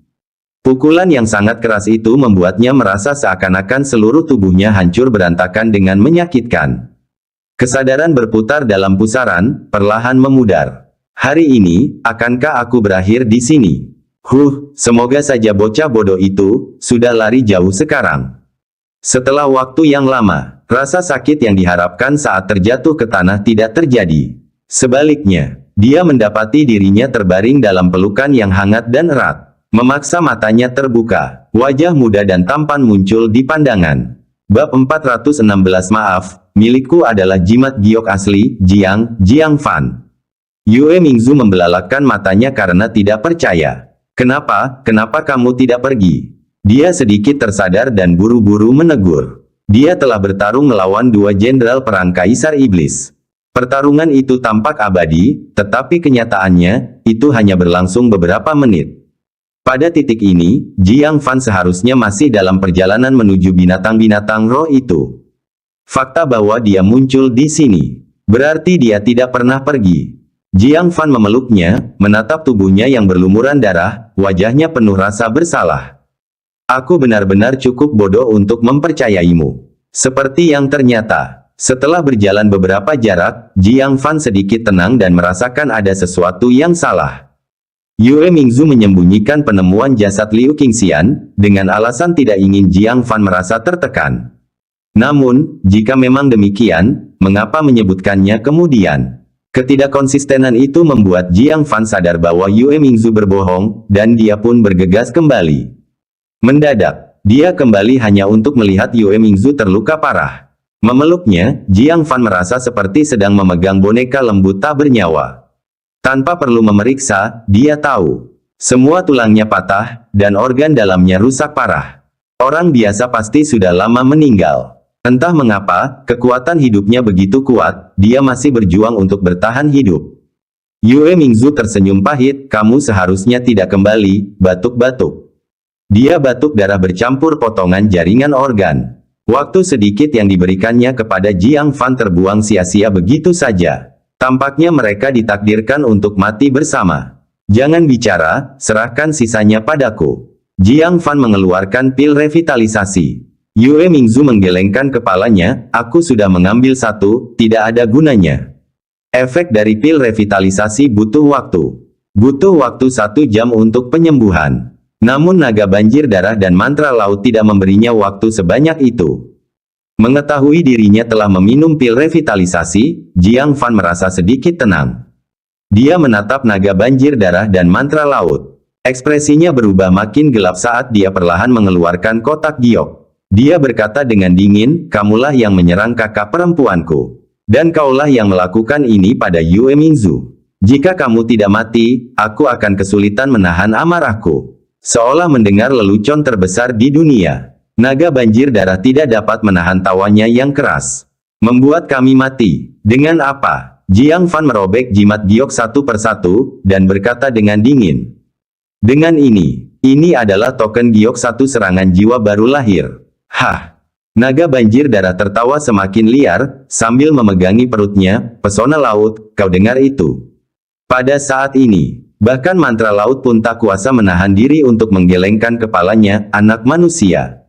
Pukulan yang sangat keras itu membuatnya merasa seakan-akan seluruh tubuhnya hancur berantakan dengan menyakitkan. Kesadaran berputar dalam pusaran, perlahan memudar. "Hari ini, akankah aku berakhir di sini? Semoga saja bocah bodoh itu sudah lari jauh sekarang." Setelah waktu yang lama, rasa sakit yang diharapkan saat terjatuh ke tanah tidak terjadi. Sebaliknya, dia mendapati dirinya terbaring dalam pelukan yang hangat dan erat. Memaksa matanya terbuka, wajah muda dan tampan muncul di pandangan. Bab 416 Maaf, milikku adalah jimat giok asli, Jiang Fan. Yue Mingzu membelalakkan matanya karena tidak percaya. Kenapa kamu tidak pergi?" Dia sedikit tersadar dan buru-buru menegur. Dia telah bertarung melawan dua jenderal perang Kaisar Iblis. Pertarungan itu tampak abadi, tetapi kenyataannya, itu hanya berlangsung beberapa menit. Pada titik ini, Jiang Fan seharusnya masih dalam perjalanan menuju binatang-binatang roh itu. Fakta bahwa dia muncul di sini, berarti dia tidak pernah pergi. Jiang Fan memeluknya, menatap tubuhnya yang berlumuran darah, wajahnya penuh rasa bersalah. Aku benar-benar cukup bodoh untuk mempercayaimu. Seperti yang ternyata. Setelah berjalan beberapa jarak, Jiang Fan sedikit tenang dan merasakan ada sesuatu yang salah. Yue Mingzu menyembunyikan penemuan jasad Liu Qingxian, dengan alasan tidak ingin Jiang Fan merasa tertekan. Namun, jika memang demikian, mengapa menyebutkannya kemudian? Ketidakkonsistenan itu membuat Jiang Fan sadar bahwa Yue Mingzu berbohong, dan dia pun bergegas kembali. Mendadak, dia kembali hanya untuk melihat Yue Mingzu terluka parah. Memeluknya, Jiang Fan merasa seperti sedang memegang boneka lembut tak bernyawa. Tanpa perlu memeriksa, dia tahu. Semua tulangnya patah, dan organ dalamnya rusak parah. Orang biasa pasti sudah lama meninggal. Entah mengapa, kekuatan hidupnya begitu kuat, dia masih berjuang untuk bertahan hidup. Yue Mingzu tersenyum pahit, kamu seharusnya tidak kembali, batuk-batuk. Dia batuk darah bercampur potongan jaringan organ. Waktu sedikit yang diberikannya kepada Jiang Fan terbuang sia-sia begitu saja. Tampaknya mereka ditakdirkan untuk mati bersama. Jangan bicara, serahkan sisanya padaku. Jiang Fan mengeluarkan pil revitalisasi. Yue Mingzu menggelengkan kepalanya, aku sudah mengambil satu, tidak ada gunanya. Efek dari pil revitalisasi butuh waktu. Butuh waktu 1 jam untuk penyembuhan. Namun naga banjir darah dan mantra laut tidak memberinya waktu sebanyak itu. Mengetahui dirinya telah meminum pil revitalisasi, Jiang Fan merasa sedikit tenang. Dia menatap naga banjir darah dan mantra laut. Ekspresinya berubah makin gelap saat dia perlahan mengeluarkan kotak giok. Dia berkata dengan dingin, kamulah yang menyerang kakak perempuanku. Dan kaulah yang melakukan ini pada Yue Mingzu. Jika kamu tidak mati, aku akan kesulitan menahan amarahku. Seolah mendengar lelucon terbesar di dunia. Naga banjir darah tidak dapat menahan tawanya yang keras. Membuat kami mati. Dengan apa? Jiang Fan merobek jimat giok satu persatu, dan berkata dengan dingin. Dengan ini adalah token giok satu serangan jiwa baru lahir. Hah! Naga banjir darah tertawa semakin liar, sambil memegangi perutnya, pesona laut, kau dengar itu? Pada saat ini, bahkan mantra laut pun tak kuasa menahan diri untuk menggelengkan kepalanya, anak manusia.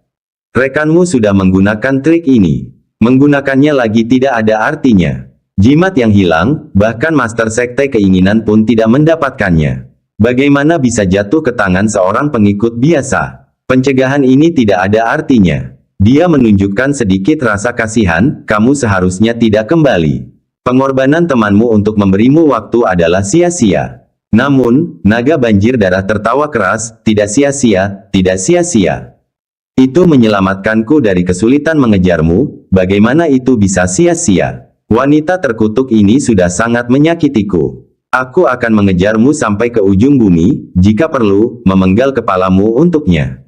Rekanmu sudah menggunakan trik ini. Menggunakannya lagi tidak ada artinya. Jimat yang hilang, bahkan Master Sekte Keinginan pun tidak mendapatkannya. Bagaimana bisa jatuh ke tangan seorang pengikut biasa? Pencegahan ini tidak ada artinya. Dia menunjukkan sedikit rasa kasihan, kamu seharusnya tidak kembali. Pengorbanan temanmu untuk memberimu waktu adalah sia-sia. Namun, naga banjir darah tertawa keras, tidak sia-sia, tidak sia-sia. Itu menyelamatkanku dari kesulitan mengejarmu, bagaimana itu bisa sia-sia? Wanita terkutuk ini sudah sangat menyakitiku. Aku akan mengejarmu sampai ke ujung bumi, jika perlu, memenggal kepalamu untuknya.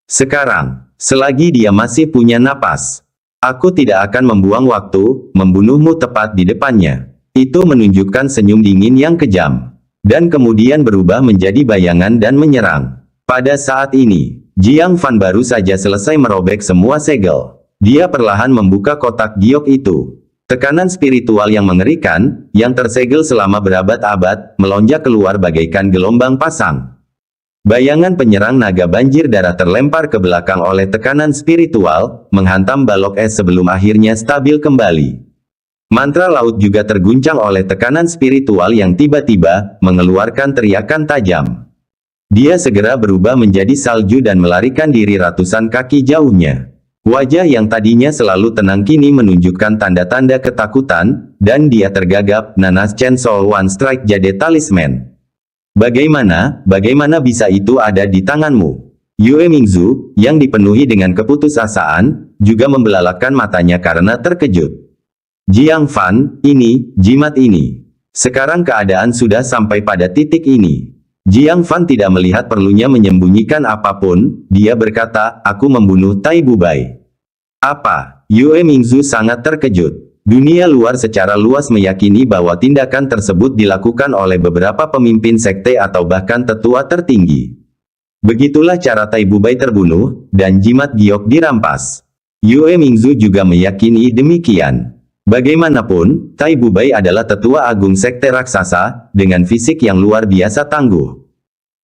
Sekarang, selagi dia masih punya napas, aku tidak akan membuang waktu, membunuhmu tepat di depannya. Itu menunjukkan senyum dingin yang kejam. Dan kemudian berubah menjadi bayangan dan menyerang. Pada saat ini, Jiang Fan baru saja selesai merobek semua segel. Dia perlahan membuka kotak giok itu. Tekanan spiritual yang mengerikan, yang tersegel selama berabad-abad, melonjak keluar bagaikan gelombang pasang. Bayangan penyerang naga banjir darah terlempar ke belakang oleh tekanan spiritual, menghantam balok es sebelum akhirnya stabil kembali. Mantra laut juga terguncang oleh tekanan spiritual yang tiba-tiba mengeluarkan teriakan tajam. Dia segera berubah menjadi salju dan melarikan diri ratusan kaki jauhnya. Wajah yang tadinya selalu tenang kini menunjukkan tanda-tanda ketakutan, dan dia tergagap, nanas Chainsaw One Strike Jade Talisman. Bagaimana bisa itu ada di tanganmu? Yue Mingzu, yang dipenuhi dengan keputusasaan, juga membelalakan matanya karena terkejut. Jiang Fan, jimat ini. Sekarang keadaan sudah sampai pada titik ini. Jiang Fan tidak melihat perlunya menyembunyikan apapun, dia berkata, aku membunuh Tai Bubai. Apa? Yue Mingzu sangat terkejut. dunia luar secara luas meyakini bahwa tindakan tersebut dilakukan oleh beberapa pemimpin sekte atau bahkan tetua tertinggi. Begitulah cara Tai Bubai terbunuh, dan jimat giok dirampas. Yue Mingzu juga meyakini demikian. Bagaimanapun, Tai Bubai adalah tetua agung sekte raksasa, dengan fisik yang luar biasa tangguh.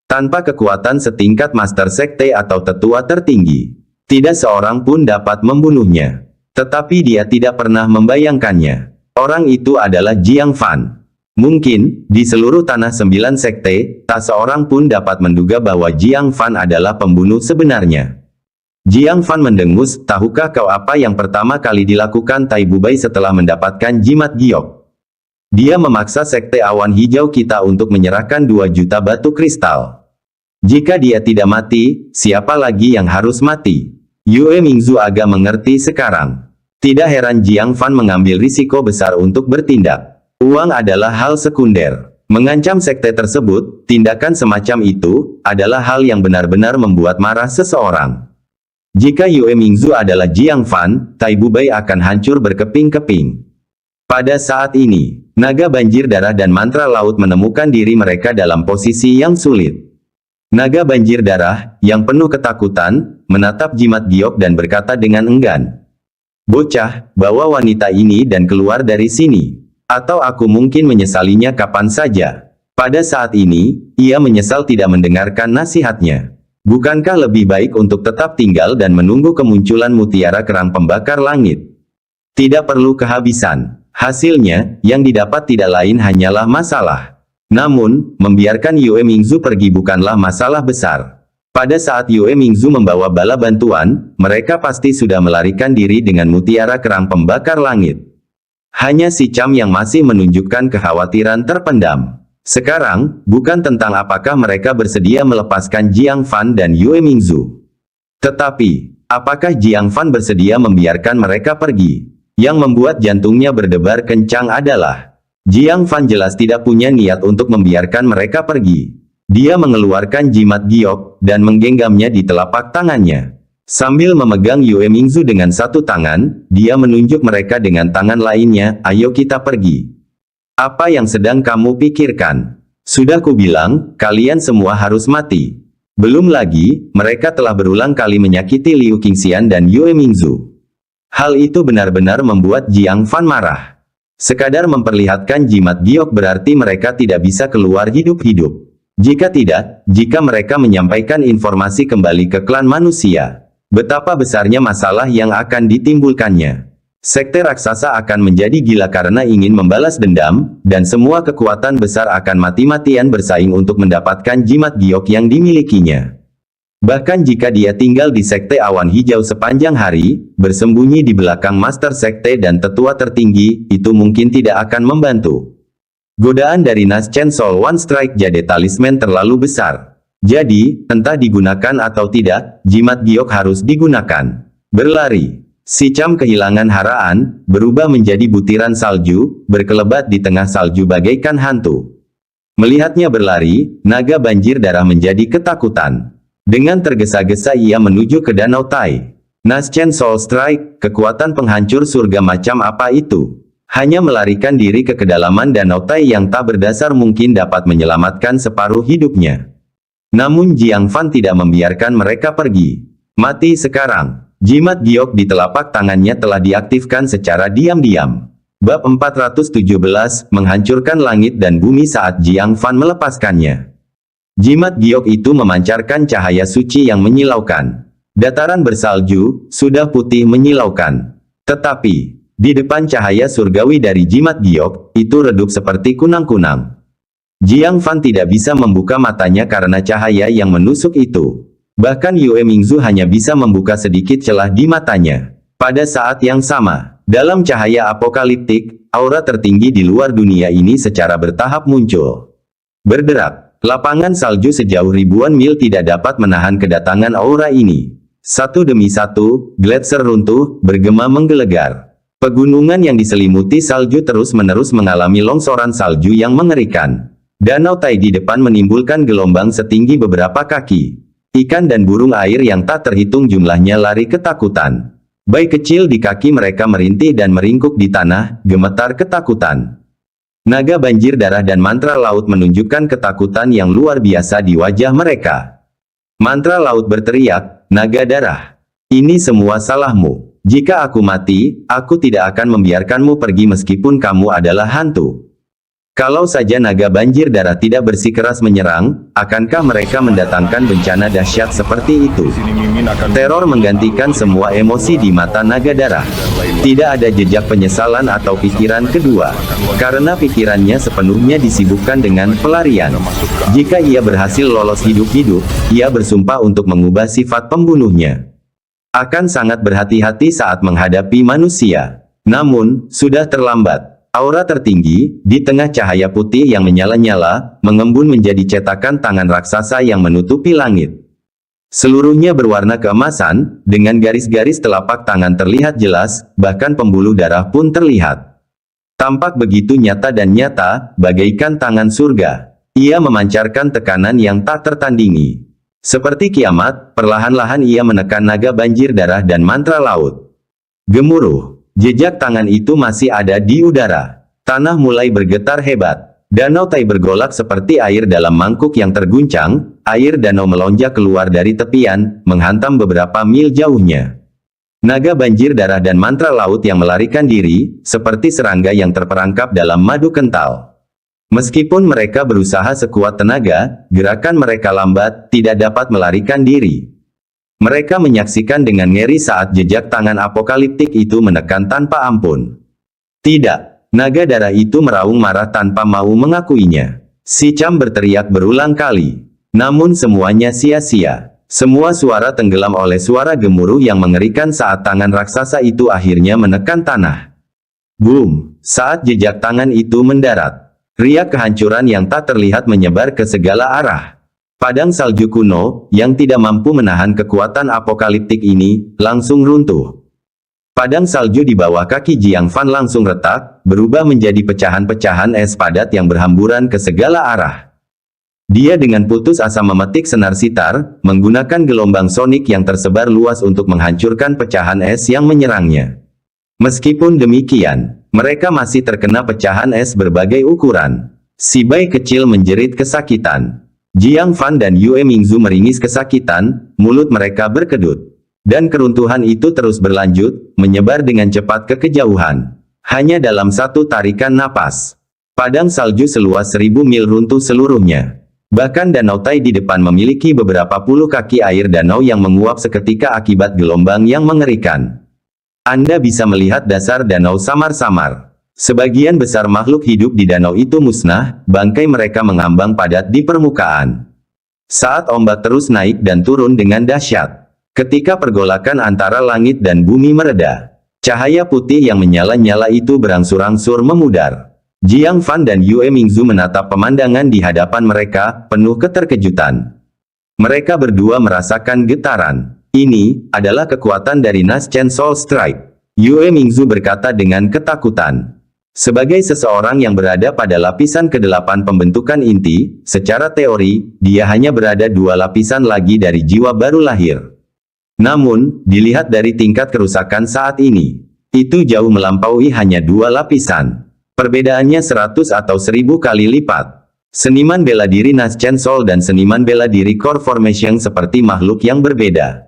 Tanpa kekuatan setingkat master sekte atau tetua tertinggi, tidak seorang pun dapat membunuhnya. Tetapi dia tidak pernah membayangkannya. Orang itu adalah Jiang Fan. Mungkin, di seluruh tanah 9 sekte, tak seorang pun dapat menduga bahwa Jiang Fan adalah pembunuh sebenarnya. Jiang Fan mendengus, tahukah kau apa yang pertama kali dilakukan Tai Bubai setelah mendapatkan jimat giok? Dia memaksa sekte awan hijau kita untuk menyerahkan 2 juta batu kristal. Jika dia tidak mati, siapa lagi yang harus mati? Yue Mingzu agak mengerti sekarang. Tidak heran Jiang Fan mengambil risiko besar untuk bertindak. Uang adalah hal sekunder. Mengancam sekte tersebut, tindakan semacam itu, adalah hal yang benar-benar membuat marah seseorang. Jika Yue Mingzu adalah Jiang Fan, Tai Bubai akan hancur berkeping-keping. Pada saat ini, naga banjir darah dan mantra laut menemukan diri mereka dalam posisi yang sulit. Naga banjir darah, yang penuh ketakutan, menatap jimat giok dan berkata dengan enggan. Bocah, bawa wanita ini dan keluar dari sini. Atau aku mungkin menyesalinya kapan saja. Pada saat ini, ia menyesal tidak mendengarkan nasihatnya. Bukankah lebih baik untuk tetap tinggal dan menunggu kemunculan mutiara kerang pembakar langit? Tidak perlu kehabisan. Hasilnya, yang didapat tidak lain hanyalah masalah. Namun, membiarkan Yue Mingzu pergi bukanlah masalah besar. Pada saat Yue Mingzu membawa bala bantuan, mereka pasti sudah melarikan diri dengan mutiara kerang pembakar langit. Hanya si Cham yang masih menunjukkan kekhawatiran terpendam. Sekarang, bukan tentang apakah mereka bersedia melepaskan Jiang Fan dan Yue Mingzu. Tetapi, apakah Jiang Fan bersedia membiarkan mereka pergi? Yang membuat jantungnya berdebar kencang adalah, Jiang Fan jelas tidak punya niat untuk membiarkan mereka pergi. Dia mengeluarkan jimat giok, dan menggenggamnya di telapak tangannya. Sambil memegang Yue Mingzu dengan satu tangan, dia menunjuk mereka dengan tangan lainnya, ayo kita pergi. Apa yang sedang kamu pikirkan? Sudah kubilang, kalian semua harus mati. Belum lagi, mereka telah berulang kali menyakiti Liu Qingxian dan Yue Mingzu. Hal itu benar-benar membuat Jiang Fan marah. Sekadar memperlihatkan jimat giok berarti mereka tidak bisa keluar hidup-hidup. Jika tidak, jika mereka menyampaikan informasi kembali ke klan manusia, betapa besarnya masalah yang akan ditimbulkannya. Sekte raksasa akan menjadi gila karena ingin membalas dendam, dan semua kekuatan besar akan mati-matian bersaing untuk mendapatkan jimat giok yang dimilikinya. Bahkan jika dia tinggal di sekte awan hijau sepanjang hari, bersembunyi di belakang master sekte dan tetua tertinggi, itu mungkin tidak akan membantu. Godaan dari Nas Chen Soul One Strike Jade Talisman terlalu besar. Jadi, entah digunakan atau tidak, jimat giok harus digunakan. Berlari. Si Cham kehilangan haraan, berubah menjadi butiran salju, berkelebat di tengah salju bagaikan hantu. Melihatnya berlari, naga banjir darah menjadi ketakutan. Dengan tergesa-gesa ia menuju ke Danau Tai. Nas Chen Soul Strike, kekuatan penghancur surga macam apa itu? Hanya melarikan diri ke kedalaman Danau Tai yang tak berdasar mungkin dapat menyelamatkan separuh hidupnya. Namun Jiang Fan tidak membiarkan mereka pergi. Mati sekarang. Jimat giok di telapak tangannya telah diaktifkan secara diam-diam. Bab 417, menghancurkan langit dan bumi saat Jiang Fan melepaskannya. Jimat giok itu memancarkan cahaya suci yang menyilaukan. Dataran bersalju, sudah putih menyilaukan. Tetapi, di depan cahaya surgawi dari jimat giok, itu redup seperti kunang-kunang. Jiang Fan tidak bisa membuka matanya karena cahaya yang menusuk itu. Bahkan Yue Mingzu hanya bisa membuka sedikit celah di matanya. Pada saat yang sama, dalam cahaya apokaliptik, aura tertinggi di luar dunia ini secara bertahap muncul. Berderak, lapangan salju sejauh ribuan mil tidak dapat menahan kedatangan aura ini. Satu demi satu, gletser runtuh, bergema menggelegar. Pegunungan yang diselimuti salju terus-menerus mengalami longsoran salju yang mengerikan. Danau Tai di depan menimbulkan gelombang setinggi beberapa kaki. Ikan dan burung air yang tak terhitung jumlahnya lari ketakutan. Bayi kecil di kaki mereka merintih dan meringkuk di tanah, gemetar ketakutan. Naga banjir darah dan mantra laut menunjukkan ketakutan yang luar biasa di wajah mereka. Mantra laut berteriak, "Naga darah, ini semua salahmu. Jika aku mati, aku tidak akan membiarkanmu pergi meskipun kamu adalah hantu." Kalau saja naga banjir darah tidak bersikeras menyerang, akankah mereka mendatangkan bencana dahsyat seperti itu? Di sini Mimin akan Teror menggantikan semua emosi di mata naga darah. Tidak ada jejak penyesalan atau pikiran kedua, karena pikirannya sepenuhnya disibukkan dengan pelarian. Jika ia berhasil lolos hidup-hidup, ia bersumpah untuk mengubah sifat pembunuhnya. Akan sangat berhati-hati saat menghadapi manusia. Namun, sudah terlambat. Aura tertinggi, di tengah cahaya putih yang menyala-nyala, mengembun menjadi cetakan tangan raksasa yang menutupi langit. Seluruhnya berwarna keemasan, dengan garis-garis telapak tangan terlihat jelas, bahkan pembuluh darah pun terlihat. Tampak begitu nyata dan nyata, bagaikan tangan surga. Ia memancarkan tekanan yang tak tertandingi. Seperti kiamat, perlahan-lahan ia menekan naga banjir darah dan mantra laut. Gemuruh. Jejak tangan itu masih ada di udara. Tanah mulai bergetar hebat. Danau Tai bergolak seperti air dalam mangkuk yang terguncang. Air danau melonjak keluar dari tepian, menghantam beberapa mil jauhnya. Naga banjir darah dan mantra laut yang melarikan diri, seperti serangga yang terperangkap dalam madu kental. Meskipun mereka berusaha sekuat tenaga, gerakan mereka lambat, tidak dapat melarikan diri. Mereka menyaksikan dengan ngeri saat jejak tangan apokaliptik itu menekan tanpa ampun. Tidak, naga darah itu meraung marah tanpa mau mengakuinya. Si Cham berteriak berulang kali. Namun semuanya sia-sia. Semua suara tenggelam oleh suara gemuruh yang mengerikan saat tangan raksasa itu akhirnya menekan tanah. Boom! Saat jejak tangan itu mendarat, riak kehancuran yang tak terlihat menyebar ke segala arah. Padang salju kuno, yang tidak mampu menahan kekuatan apokaliptik ini, langsung runtuh. Padang salju di bawah kaki Jiang Fan langsung retak, berubah menjadi pecahan-pecahan es padat yang berhamburan ke segala arah. Dia dengan putus asa memetik senar sitar, menggunakan gelombang sonik yang tersebar luas untuk menghancurkan pecahan es yang menyerangnya. Meskipun demikian, mereka masih terkena pecahan es berbagai ukuran. Si bayi kecil menjerit kesakitan. Jiang Fan dan Yue Mingzu meringis kesakitan, mulut mereka berkedut. Dan keruntuhan itu terus berlanjut, menyebar dengan cepat ke kejauhan. Hanya dalam satu tarikan napas, padang salju seluas 1000 mil runtuh seluruhnya. Bahkan Danau Tai di depan memiliki beberapa puluh kaki air danau yang menguap seketika akibat gelombang yang mengerikan. Anda bisa melihat dasar danau samar-samar. Sebagian besar makhluk hidup di danau itu musnah, bangkai mereka mengambang padat di permukaan. Saat ombak terus naik dan turun dengan dahsyat. Ketika pergolakan antara langit dan bumi mereda, cahaya putih yang menyala-nyala itu berangsur-angsur memudar. Jiang Fan dan Yue Mingzu menatap pemandangan di hadapan mereka, penuh keterkejutan. Mereka berdua merasakan getaran. Ini adalah kekuatan dari Nas Chen Soul Strike. Yue Mingzu berkata dengan ketakutan. Sebagai seseorang yang berada pada lapisan ke-8 pembentukan inti, secara teori, dia hanya berada 2 lapisan lagi dari jiwa baru lahir. Namun, dilihat dari tingkat kerusakan saat ini, itu jauh melampaui hanya 2 lapisan. Perbedaannya 100 atau 1000 kali lipat. Seniman bela diri Nas Chen Soul dan seniman bela diri Core Formation seperti makhluk yang berbeda.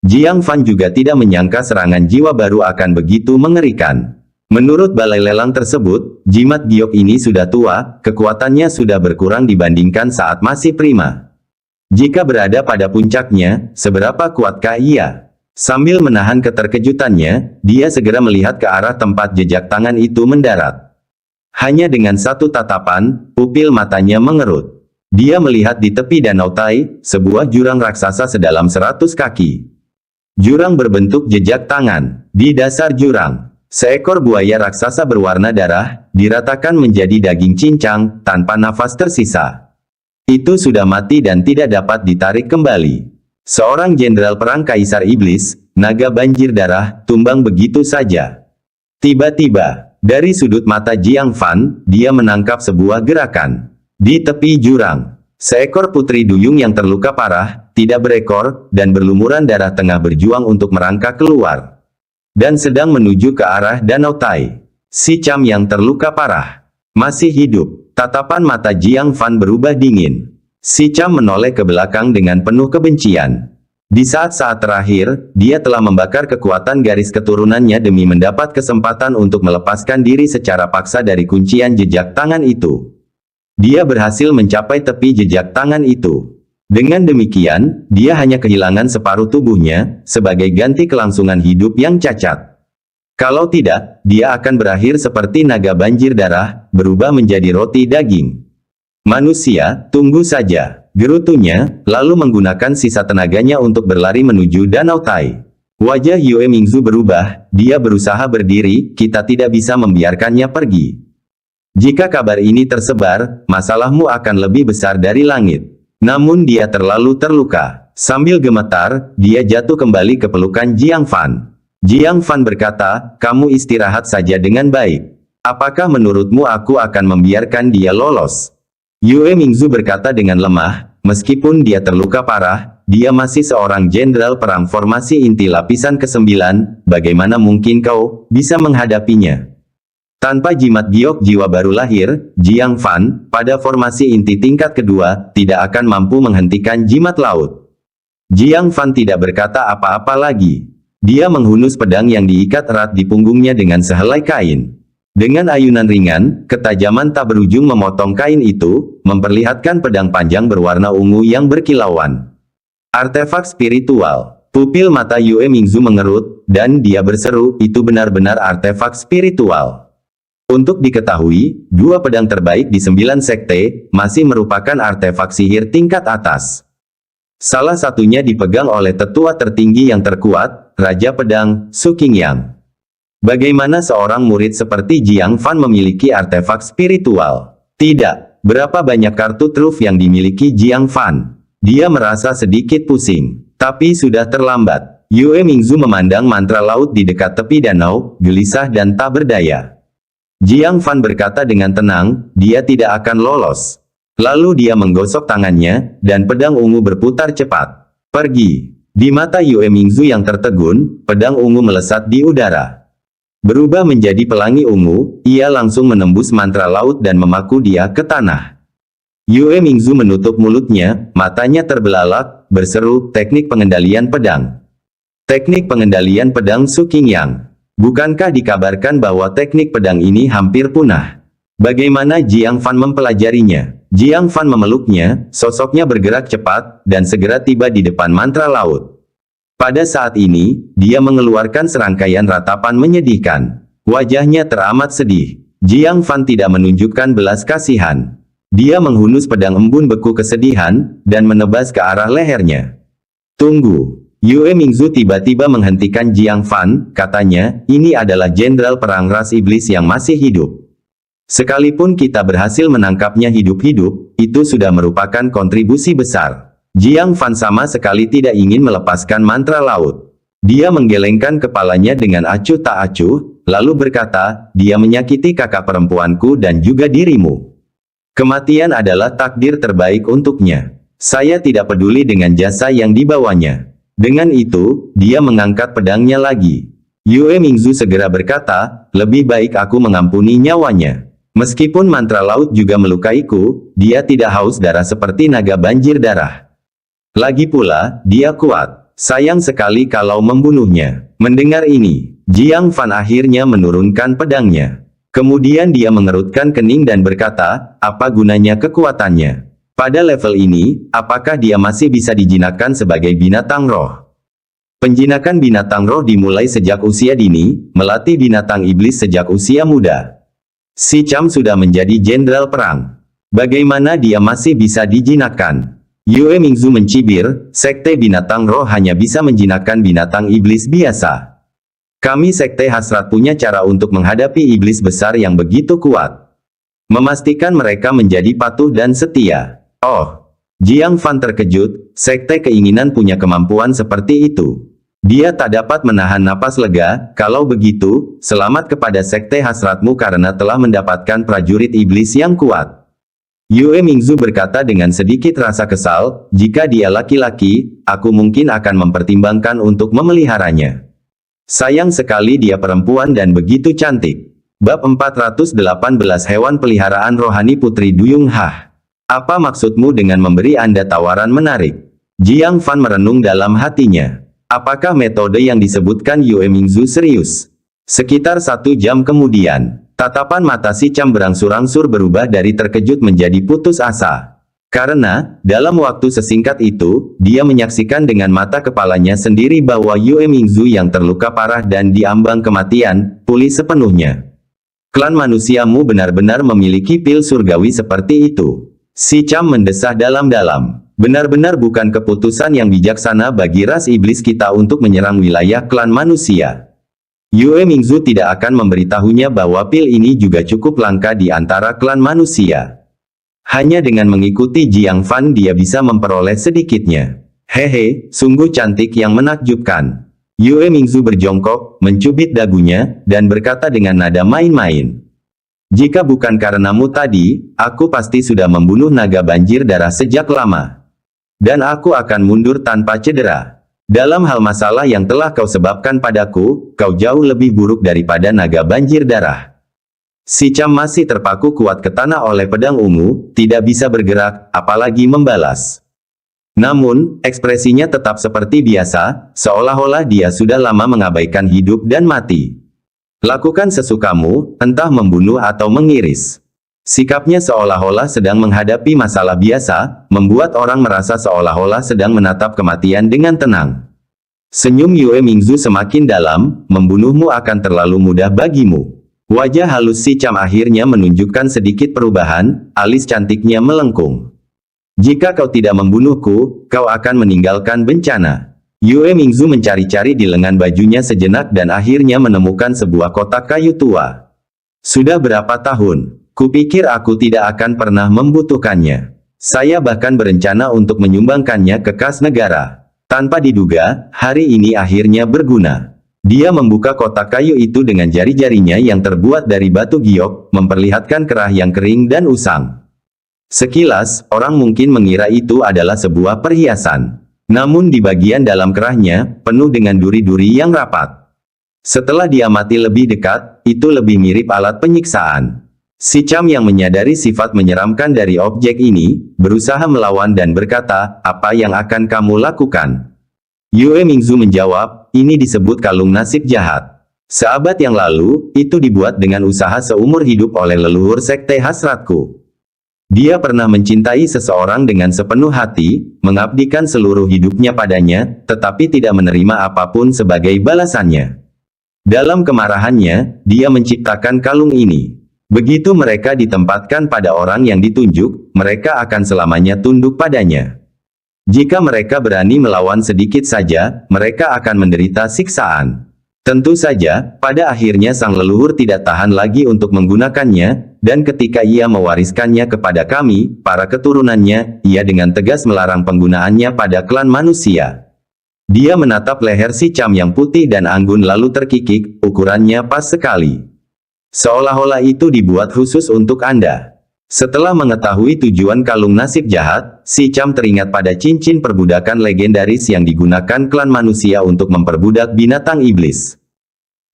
Jiang Fan juga tidak menyangka serangan jiwa baru akan begitu mengerikan. Menurut balai lelang tersebut, jimat giok ini sudah tua, kekuatannya sudah berkurang dibandingkan saat masih prima. Jika berada pada puncaknya, seberapa kuatkah ia? Sambil menahan keterkejutannya, dia segera melihat ke arah tempat jejak tangan itu mendarat. Hanya dengan satu tatapan, pupil matanya mengerut. Dia melihat di tepi Danau Tai, sebuah jurang raksasa sedalam 100 kaki. Jurang berbentuk jejak tangan. Di dasar jurang, seekor buaya raksasa berwarna darah, diratakan menjadi daging cincang, tanpa nafas tersisa. Itu sudah mati dan tidak dapat ditarik kembali. Seorang jenderal perang Kaisar Iblis, naga banjir darah, tumbang begitu saja. Tiba-tiba, dari sudut mata Jiang Fan, dia menangkap sebuah gerakan. Di tepi jurang, seekor putri duyung yang terluka parah, tidak berekor, dan berlumuran darah tengah berjuang untuk merangkak keluar. dan sedang menuju ke arah Danau Tai. Si Cham yang terluka parah masih hidup. Tatapan mata Jiang Fan berubah dingin. Si Cham menoleh ke belakang dengan penuh kebencian. Di saat-saat terakhir, dia telah membakar kekuatan garis keturunannya demi mendapat kesempatan untuk melepaskan diri secara paksa dari kuncian jejak tangan itu. Dia berhasil mencapai tepi jejak tangan itu. Dengan demikian, dia hanya kehilangan separuh tubuhnya, sebagai ganti kelangsungan hidup yang cacat. Kalau tidak, dia akan berakhir seperti naga banjir darah, berubah menjadi roti daging. Manusia, tunggu saja, gerutunya, lalu menggunakan sisa tenaganya untuk berlari menuju Danau Tai. Wajah Yue Mingzu berubah, dia berusaha berdiri, kita tidak bisa membiarkannya pergi. Jika kabar ini tersebar, masalahmu akan lebih besar dari langit. Namun dia terlalu terluka. Sambil gemetar, dia jatuh kembali ke pelukan Jiang Fan. Jiang Fan berkata, kamu istirahat saja dengan baik. Apakah menurutmu aku akan membiarkan dia lolos? Yue Mingzu berkata dengan lemah, meskipun dia terluka parah, dia masih seorang jenderal perang formasi inti lapisan ke-9, bagaimana mungkin kau bisa menghadapinya? Tanpa jimat giok jiwa baru lahir, Jiang Fan, pada formasi inti tingkat kedua, tidak akan mampu menghentikan jimat laut. Jiang Fan tidak berkata apa-apa lagi. Dia menghunus pedang yang diikat erat di punggungnya dengan sehelai kain. Dengan ayunan ringan, ketajaman tak berujung memotong kain itu, memperlihatkan pedang panjang berwarna ungu yang berkilauan. Artefak spiritual. Pupil mata Yue Mingzu mengerut, dan dia berseru, itu benar-benar artefak spiritual. Untuk diketahui, dua pedang terbaik di 9 sekte, masih merupakan artefak sihir tingkat atas. Salah satunya dipegang oleh tetua tertinggi yang terkuat, Raja Pedang, Su Qingyang. Bagaimana seorang murid seperti Jiang Fan memiliki artefak spiritual? Tidak. Berapa banyak kartu truf yang dimiliki Jiang Fan? Dia merasa sedikit pusing. Tapi sudah terlambat. Yue Mingzu memandang mantra laut di dekat tepi danau, gelisah dan tak berdaya. Jiang Fan berkata dengan tenang, dia tidak akan lolos. Lalu dia menggosok tangannya, dan pedang ungu berputar cepat. Pergi. Di mata Yue Mingzu yang tertegun, pedang ungu melesat di udara. Berubah menjadi pelangi ungu, ia langsung menembus mantra laut dan memaku dia ke tanah. Yue Mingzu menutup mulutnya, matanya terbelalak, berseru, teknik pengendalian pedang. Teknik pengendalian pedang Su Qingyang. Bukankah dikabarkan bahwa teknik pedang ini hampir punah? Bagaimana Jiang Fan mempelajarinya? Jiang Fan memeluknya, sosoknya bergerak cepat, dan segera tiba di depan mantra laut. Pada saat ini, dia mengeluarkan serangkaian ratapan menyedihkan. Wajahnya teramat sedih. Jiang Fan tidak menunjukkan belas kasihan. Dia menghunus pedang embun beku kesedihan, dan menebas ke arah lehernya. Tunggu. Yue Mingzu tiba-tiba menghentikan Jiang Fan, katanya, ini adalah jenderal perang ras iblis yang masih hidup. Sekalipun kita berhasil menangkapnya hidup-hidup, itu sudah merupakan kontribusi besar. Jiang Fan sama sekali tidak ingin melepaskan mantra laut. Dia menggelengkan kepalanya dengan acuh tak acuh, lalu berkata, dia menyakiti kakak perempuanku dan juga dirimu. Kematian adalah takdir terbaik untuknya. Saya tidak peduli dengan jasa yang dibawanya. Dengan itu, dia mengangkat pedangnya lagi. Yue Mingzu segera berkata, lebih baik aku mengampuni nyawanya. Meskipun mantra laut juga melukaiku, dia tidak haus darah seperti naga banjir darah. Lagi pula, dia kuat. Sayang sekali kalau membunuhnya. Mendengar ini, Jiang Fan akhirnya menurunkan pedangnya. Kemudian dia mengerutkan kening dan berkata, apa gunanya kekuatannya? Pada level ini, apakah dia masih bisa dijinakkan sebagai binatang roh? Penjinakan binatang roh dimulai sejak usia dini, melatih binatang iblis sejak usia muda. Si Cham sudah menjadi jenderal perang. Bagaimana dia masih bisa dijinakkan? Yue Mingzu mencibir, sekte binatang roh hanya bisa menjinakkan binatang iblis biasa. Kami sekte hasrat punya cara untuk menghadapi iblis besar yang begitu kuat. Memastikan mereka menjadi patuh dan setia. Oh, Jiang Fan terkejut, sekte keinginan punya kemampuan seperti itu. Dia tak dapat menahan napas lega, kalau begitu, selamat kepada sekte hasratmu karena telah mendapatkan prajurit iblis yang kuat. Yue Mingzu berkata dengan sedikit rasa kesal, jika dia laki-laki, aku mungkin akan mempertimbangkan untuk memeliharanya. Sayang sekali dia perempuan dan begitu cantik. Bab 418 Hewan Peliharaan Rohani Putri Duyung Hah. Apa maksudmu dengan memberi Anda tawaran menarik? Jiang Fan merenung dalam hatinya. Apakah metode yang disebutkan Yue Mingzu serius? Sekitar 1 jam kemudian, tatapan mata si Cham berangsur-angsur berubah dari terkejut menjadi putus asa. Karena, dalam waktu sesingkat itu, dia menyaksikan dengan mata kepalanya sendiri bahwa Yue Mingzu yang terluka parah dan diambang kematian, pulih sepenuhnya. Klan manusiamu benar-benar memiliki pil surgawi seperti itu. Si Cham mendesah dalam-dalam. Benar-benar bukan keputusan yang bijaksana bagi ras iblis kita untuk menyerang wilayah klan manusia. Yue Mingzu tidak akan memberitahunya bahwa pil ini juga cukup langka di antara klan manusia. Hanya dengan mengikuti Jiang Fan dia bisa memperoleh sedikitnya. Hehe, sungguh cantik yang menakjubkan. Yue Mingzu berjongkok, mencubit dagunya, dan berkata dengan nada main-main. Jika bukan karenamu tadi, aku pasti sudah membunuh naga banjir darah sejak lama. Dan aku akan mundur tanpa cedera. Dalam hal masalah yang telah kau sebabkan padaku, kau jauh lebih buruk daripada naga banjir darah. Si Cham masih terpaku kuat ke tanah oleh pedang ungu, tidak bisa bergerak, apalagi membalas. Namun, ekspresinya tetap seperti biasa, seolah-olah dia sudah lama mengabaikan hidup dan mati. Lakukan sesukamu, entah membunuh atau mengiris. Sikapnya seolah-olah sedang menghadapi masalah biasa, membuat orang merasa seolah-olah sedang menatap kematian dengan tenang. Senyum Yue Mingzu semakin dalam, membunuhmu akan terlalu mudah bagimu. Wajah halus si Cham akhirnya menunjukkan sedikit perubahan, alis cantiknya melengkung. Jika kau tidak membunuhku, kau akan meninggalkan bencana. Yue Mingzu mencari-cari di lengan bajunya sejenak dan akhirnya menemukan sebuah kotak kayu tua. Sudah berapa tahun? Kupikir aku tidak akan pernah membutuhkannya. Saya bahkan berencana untuk menyumbangkannya ke kas negara. Tanpa diduga, hari ini akhirnya berguna. Dia membuka kotak kayu itu dengan jari-jarinya yang terbuat dari batu giok, memperlihatkan kerah yang kering dan usang. Sekilas, orang mungkin mengira itu adalah sebuah perhiasan. Namun di bagian dalam kerahnya, penuh dengan duri-duri yang rapat. Setelah diamati lebih dekat, itu lebih mirip alat penyiksaan. Si Cham yang menyadari sifat menyeramkan dari objek ini, berusaha melawan dan berkata, apa yang akan kamu lakukan? Yue Mingzu menjawab, ini disebut kalung nasib jahat. Seabad yang lalu, itu dibuat dengan usaha seumur hidup oleh leluhur sekte hasratku. Dia pernah mencintai seseorang dengan sepenuh hati, mengabdikan seluruh hidupnya padanya, tetapi tidak menerima apapun sebagai balasannya. Dalam kemarahannya, dia menciptakan kalung ini. Begitu mereka ditempatkan pada orang yang ditunjuk, mereka akan selamanya tunduk padanya. Jika mereka berani melawan sedikit saja, mereka akan menderita siksaan. Tentu saja, pada akhirnya sang leluhur tidak tahan lagi untuk menggunakannya, dan ketika ia mewariskannya kepada kami, para keturunannya, ia dengan tegas melarang penggunaannya pada klan manusia. Dia menatap leher si Cham yang putih dan anggun lalu terkikik, ukurannya pas sekali. Seolah-olah itu dibuat khusus untuk Anda. Setelah mengetahui tujuan kalung nasib jahat, si Cham teringat pada cincin perbudakan legendaris yang digunakan klan manusia untuk memperbudak binatang iblis.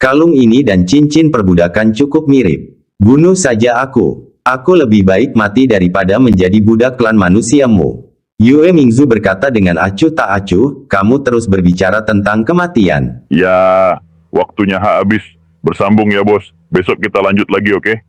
Kalung ini dan cincin perbudakan cukup mirip. Bunuh saja aku. Aku lebih baik mati daripada menjadi budak klan manusiamu. Yue Mingzu berkata dengan acuh tak acuh, kamu terus berbicara tentang kematian. Ya, waktunya habis. Bersambung ya bos. Besok kita lanjut lagi, oke?